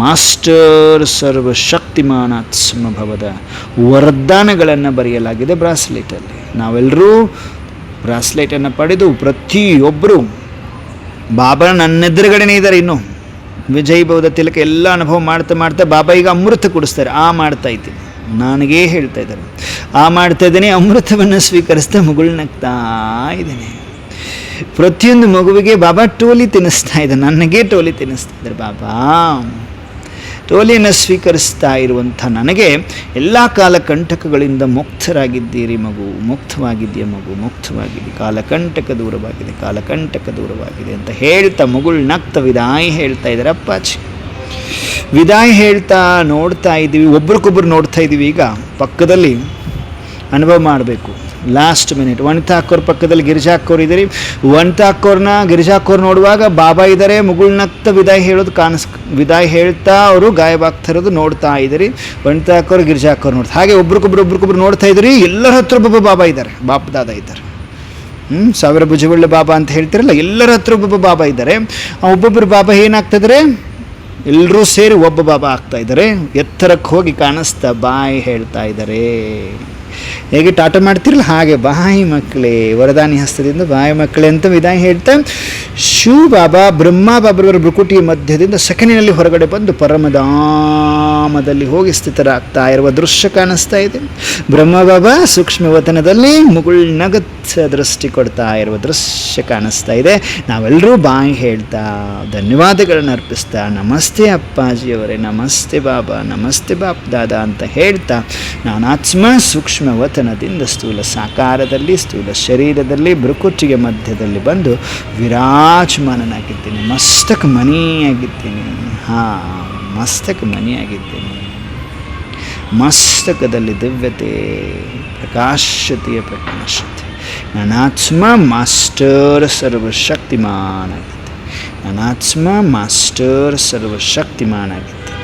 ಮಾಸ್ಟರ್ ಸರ್ವಶಕ್ತಿಮಾನ್ ಆತ್ಮ ಭವದ ವರದಾನಗಳನ್ನು ಬರೆಯಲಾಗಿದೆ ಬ್ರಾಸ್ಲೆಟಲ್ಲಿ. ನಾವೆಲ್ಲರೂ ಬ್ರಾಸ್ಲೆಟನ್ನು ಪಡೆದು ಪ್ರತಿಯೊಬ್ಬರು ಬಾಬಾ ನನ್ನೆದುರುಗಡೆನೇ ಇದ್ದಾರೆ. ಇನ್ನು ವಿಜಯೀಭವದ ತಿಲಕ ಎಲ್ಲ ಅನುಭವ ಮಾಡ್ತಾ ಮಾಡ್ತಾ ಬಾಬಾ ಈಗ ಅಮೃತ ಕೊಡಿಸ್ತಾರೆ. ಮಾಡ್ತಾ ಇದ್ದೀನಿ, ನನಗೇ ಹೇಳ್ತಾ ಇದ್ದಾರೆ, ಮಾಡ್ತಾ ಇದ್ದೇನೆ, ಅಮೃತವನ್ನು ಸ್ವೀಕರಿಸ್ತಾ ಮುಗುಳ್ನಗ್ತಾ ಇದ್ದೇನೆ. ಪ್ರತಿಯೊಂದು ಮಗುವಿಗೆ ಬಾಬಾ ಟೋಲಿ ತಿನ್ನಿಸ್ತಾ ಇದ್ದಾರೆ, ನನಗೇ ಟೋಲಿ ತಿನ್ನಿಸ್ತಾ ಇದ್ದಾರೆ. ಬಾಬಾ ಟೋಲಿಯನ್ನು ಸ್ವೀಕರಿಸ್ತಾ ಇರುವಂಥ ನನಗೆ ಎಲ್ಲ ಕಾಲಕಂಟಕಗಳಿಂದ ಮುಕ್ತರಾಗಿದ್ದೀರಿ ಮಗು, ಮುಕ್ತವಾಗಿದೆಯಾ ಮಗು, ಮುಕ್ತವಾಗಿದೆ, ಕಾಲಕಂಟಕ ದೂರವಾಗಿದೆ, ಕಾಲಕಂಟಕ ದೂರವಾಗಿದೆ ಅಂತ ಹೇಳ್ತಾ ಮುಗುಳ್ನಗ್ತಾ ವಿದಾಯಿ ಹೇಳ್ತಾ ಇದ್ದಾರೆ ಅಪ್ಪಾಜಿ. ವಿದಾಯ ಹೇಳ್ತಾ ನೋಡ್ತಾ ಇದ್ದೀವಿ, ಒಬ್ರಿಗೊಬ್ರು ನೋಡ್ತಾ ಇದ್ದೀವಿ. ಈಗ ಪಕ್ಕದಲ್ಲಿ ಅನುಭವ ಮಾಡಬೇಕು. ಲಾಸ್ಟ್ ಮಿನಿಟ್ ವನಿತಾ ಅಕ್ಕೋರ್ ಪಕ್ಕದಲ್ಲಿ ಗಿರಿಜಾ ಅಕ್ಕೋರು ಇದ್ದೀರಿ. ವನಿತಾ ಅಕ್ಕೋರ್ನ ಗಿರಿಜಾ ಅಕ್ಕೋರು ನೋಡುವಾಗ ಬಾಬಾ ಇದ್ದಾರೆ, ಮುಗುಳ್ನಗ್ತಾ ವಿದಾಯ ಹೇಳೋದು ವಿದಾಯ ಹೇಳ್ತಾ ಅವರು ಗಾಯಬಾಗ್ತಾ ಇರೋದು ನೋಡ್ತಾ ಇದ್ದೀರಿ. ವನಿತಾ ಅಕ್ಕೋರು ಗಿರಿಜಾ ಅಕ್ಕೋರು ನೋಡ್ತಾ, ಹಾಗೆ ಒಬ್ರಿಗೊಬ್ರು ನೋಡ್ತಾ ಇದ್ದೀರಿ. ಎಲ್ಲರ ಹತ್ರ ಒಬ್ಬೊಬ್ಬ ಬಾಬಾ ಇದ್ದಾರೆ, ಬಾಪ್ ದಾದಾ ಇದ್ದಾರೆ. ಸಾವಿರ ಭುಜವುಳ್ಳ ಬಾಬಾ ಅಂತ ಹೇಳ್ತಿರಲ್ಲ, ಎಲ್ಲರ ಹತ್ರ ಒಬ್ಬೊಬ್ಬ ಬಾಬಾ ಇದ್ದಾರೆ. ಒಬ್ಬೊಬ್ಬರು ಬಾಬಾ ಏನಾಗ್ತಿದ್ದಾರೆ, ಎಲ್ಲರೂ ಸೇರಿ ಒಬ್ಬ ಬಾಬಾ ಆಗ್ತಾ ಇದ್ದಾರೆ. ಎತ್ತರಕ್ಕೆ ಹೋಗಿ ಕಾಣಿಸ್ತಾ ಬಾಯಿ ಹೇಳ್ತಾ ಇದ್ದಾರೆ. ಹೇಗೆ ಟಾಟ ಮಾಡ್ತಿರಲ್ಲ ಹಾಗೆ ಬಾಯಿ ಮಕ್ಕಳೇ, ವರದಾನಿ ಹಸ್ತದಿಂದ ಬಾಯಿ ಮಕ್ಕಳೇ ಅಂತ ವಿದಾಯ ಹೇಳ್ತಾ ಶಿವ ಬಾಬಾ ಬ್ರಹ್ಮ ಬಾಬರವರ ಭ್ರುಕುಟಿಯ ಮಧ್ಯದಿಂದ ಸೆಕೆಂಡಿನಲ್ಲಿ ಹೊರಗಡೆ ಬಂದು ಪರಮಧಾಮದಲ್ಲಿ ಹೋಗಿ ಸ್ಥಿತರಾಗ್ತಾ ಇರುವ ದೃಶ್ಯ ಕಾಣಿಸ್ತಾ ಇದೆ. ಬ್ರಹ್ಮ ಬಾಬಾ ಸೂಕ್ಷ್ಮವತನದಲ್ಲಿ ಮುಗುಳ್ನಗತ್ ದೃಷ್ಟಿ ಕೊಡ್ತಾ ಇರುವ ದೃಶ್ಯ ಕಾಣಿಸ್ತಾ ಇದೆ. ನಾವೆಲ್ಲರೂ ಬಾಯಿ ಹೇಳ್ತಾ ಧನ್ಯವಾದಗಳನ್ನು ಅರ್ಪಿಸ್ತಾ ನಮಸ್ತೆ ಅಪ್ಪಾಜಿಯವರೇ, ನಮಸ್ತೆ ಬಾಬಾ, ನಮಸ್ತೆ ಬಾಪ್ ದಾದಾ ಅಂತ ಹೇಳ್ತಾ ನಾನಾತ್ಮ ಸೂಕ್ಷ್ಮ ಸೂಕ್ಷ್ಮವತನದಿಂದ ಸ್ಥೂಲ ಸಾಕಾರದಲ್ಲಿ, ಸ್ಥೂಲ ಶರೀರದಲ್ಲಿ, ಭ್ರುಕುಟಿಗೆ ಮಧ್ಯದಲ್ಲಿ ಬಂದು ವಿರಾಜಮಾನನಾಗಿದ್ದೀನಿ. ಮಸ್ತಕ ಮಣಿಯಾಗಿದ್ದೀನಿ. ಮಸ್ತಕ ಮಣಿಯಾಗಿದ್ದೀನಿ. ಮಸ್ತಕದಲ್ಲಿ ದಿವ್ಯತೆ, ಪ್ರಕಾಶತೆಯ ಪ್ರಕಾಶತೆ. ನಾನಾತ್ಮ ಮಾಸ್ಟರ್ ಸರ್ವಶಕ್ತಿಮಾನ್ ಆಗಿದ್ದೆ. ನಾನಾತ್ಮ ಮಾಸ್ಟರ್ ಸರ್ವಶಕ್ತಿಮಾನ್ ಆಗಿದ್ದೆ.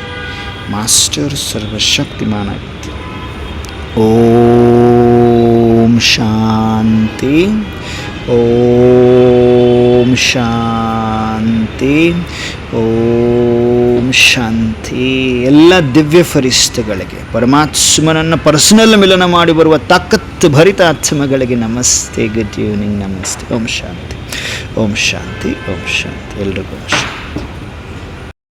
ಮಾಸ್ಟರ್ ಸರ್ವಶಕ್ತಿಮಾನ್ ಆಗಿದ್ದೆ. ಓಂ ಶಾಂತಿ, ಓಂ ಶಾಂತಿ, ಓಂ ಶಾಂತಿ. ಎಲ್ಲ ದಿವ್ಯ ಫರಿಷ್ಠಗಳಿಗೆ, ಪರಮಾತ್ಮನನ್ನು ಪರ್ಸನಲ್ ಮಿಲನ ಮಾಡಿ ಬರುವ ತಾಕತ್ತು ಭರಿತ ಆತ್ಮಗಳಿಗೆ ನಮಸ್ತೆ. ಗುಡ್ ಈವ್ನಿಂಗ್, ನಮಸ್ತೆ. ಓಂ ಶಾಂತಿ, ಓಂ ಶಾಂತಿ, ಓಂ ಶಾಂತಿ. ಎಲ್ರಿಗೂ ಶಾಂತಿ.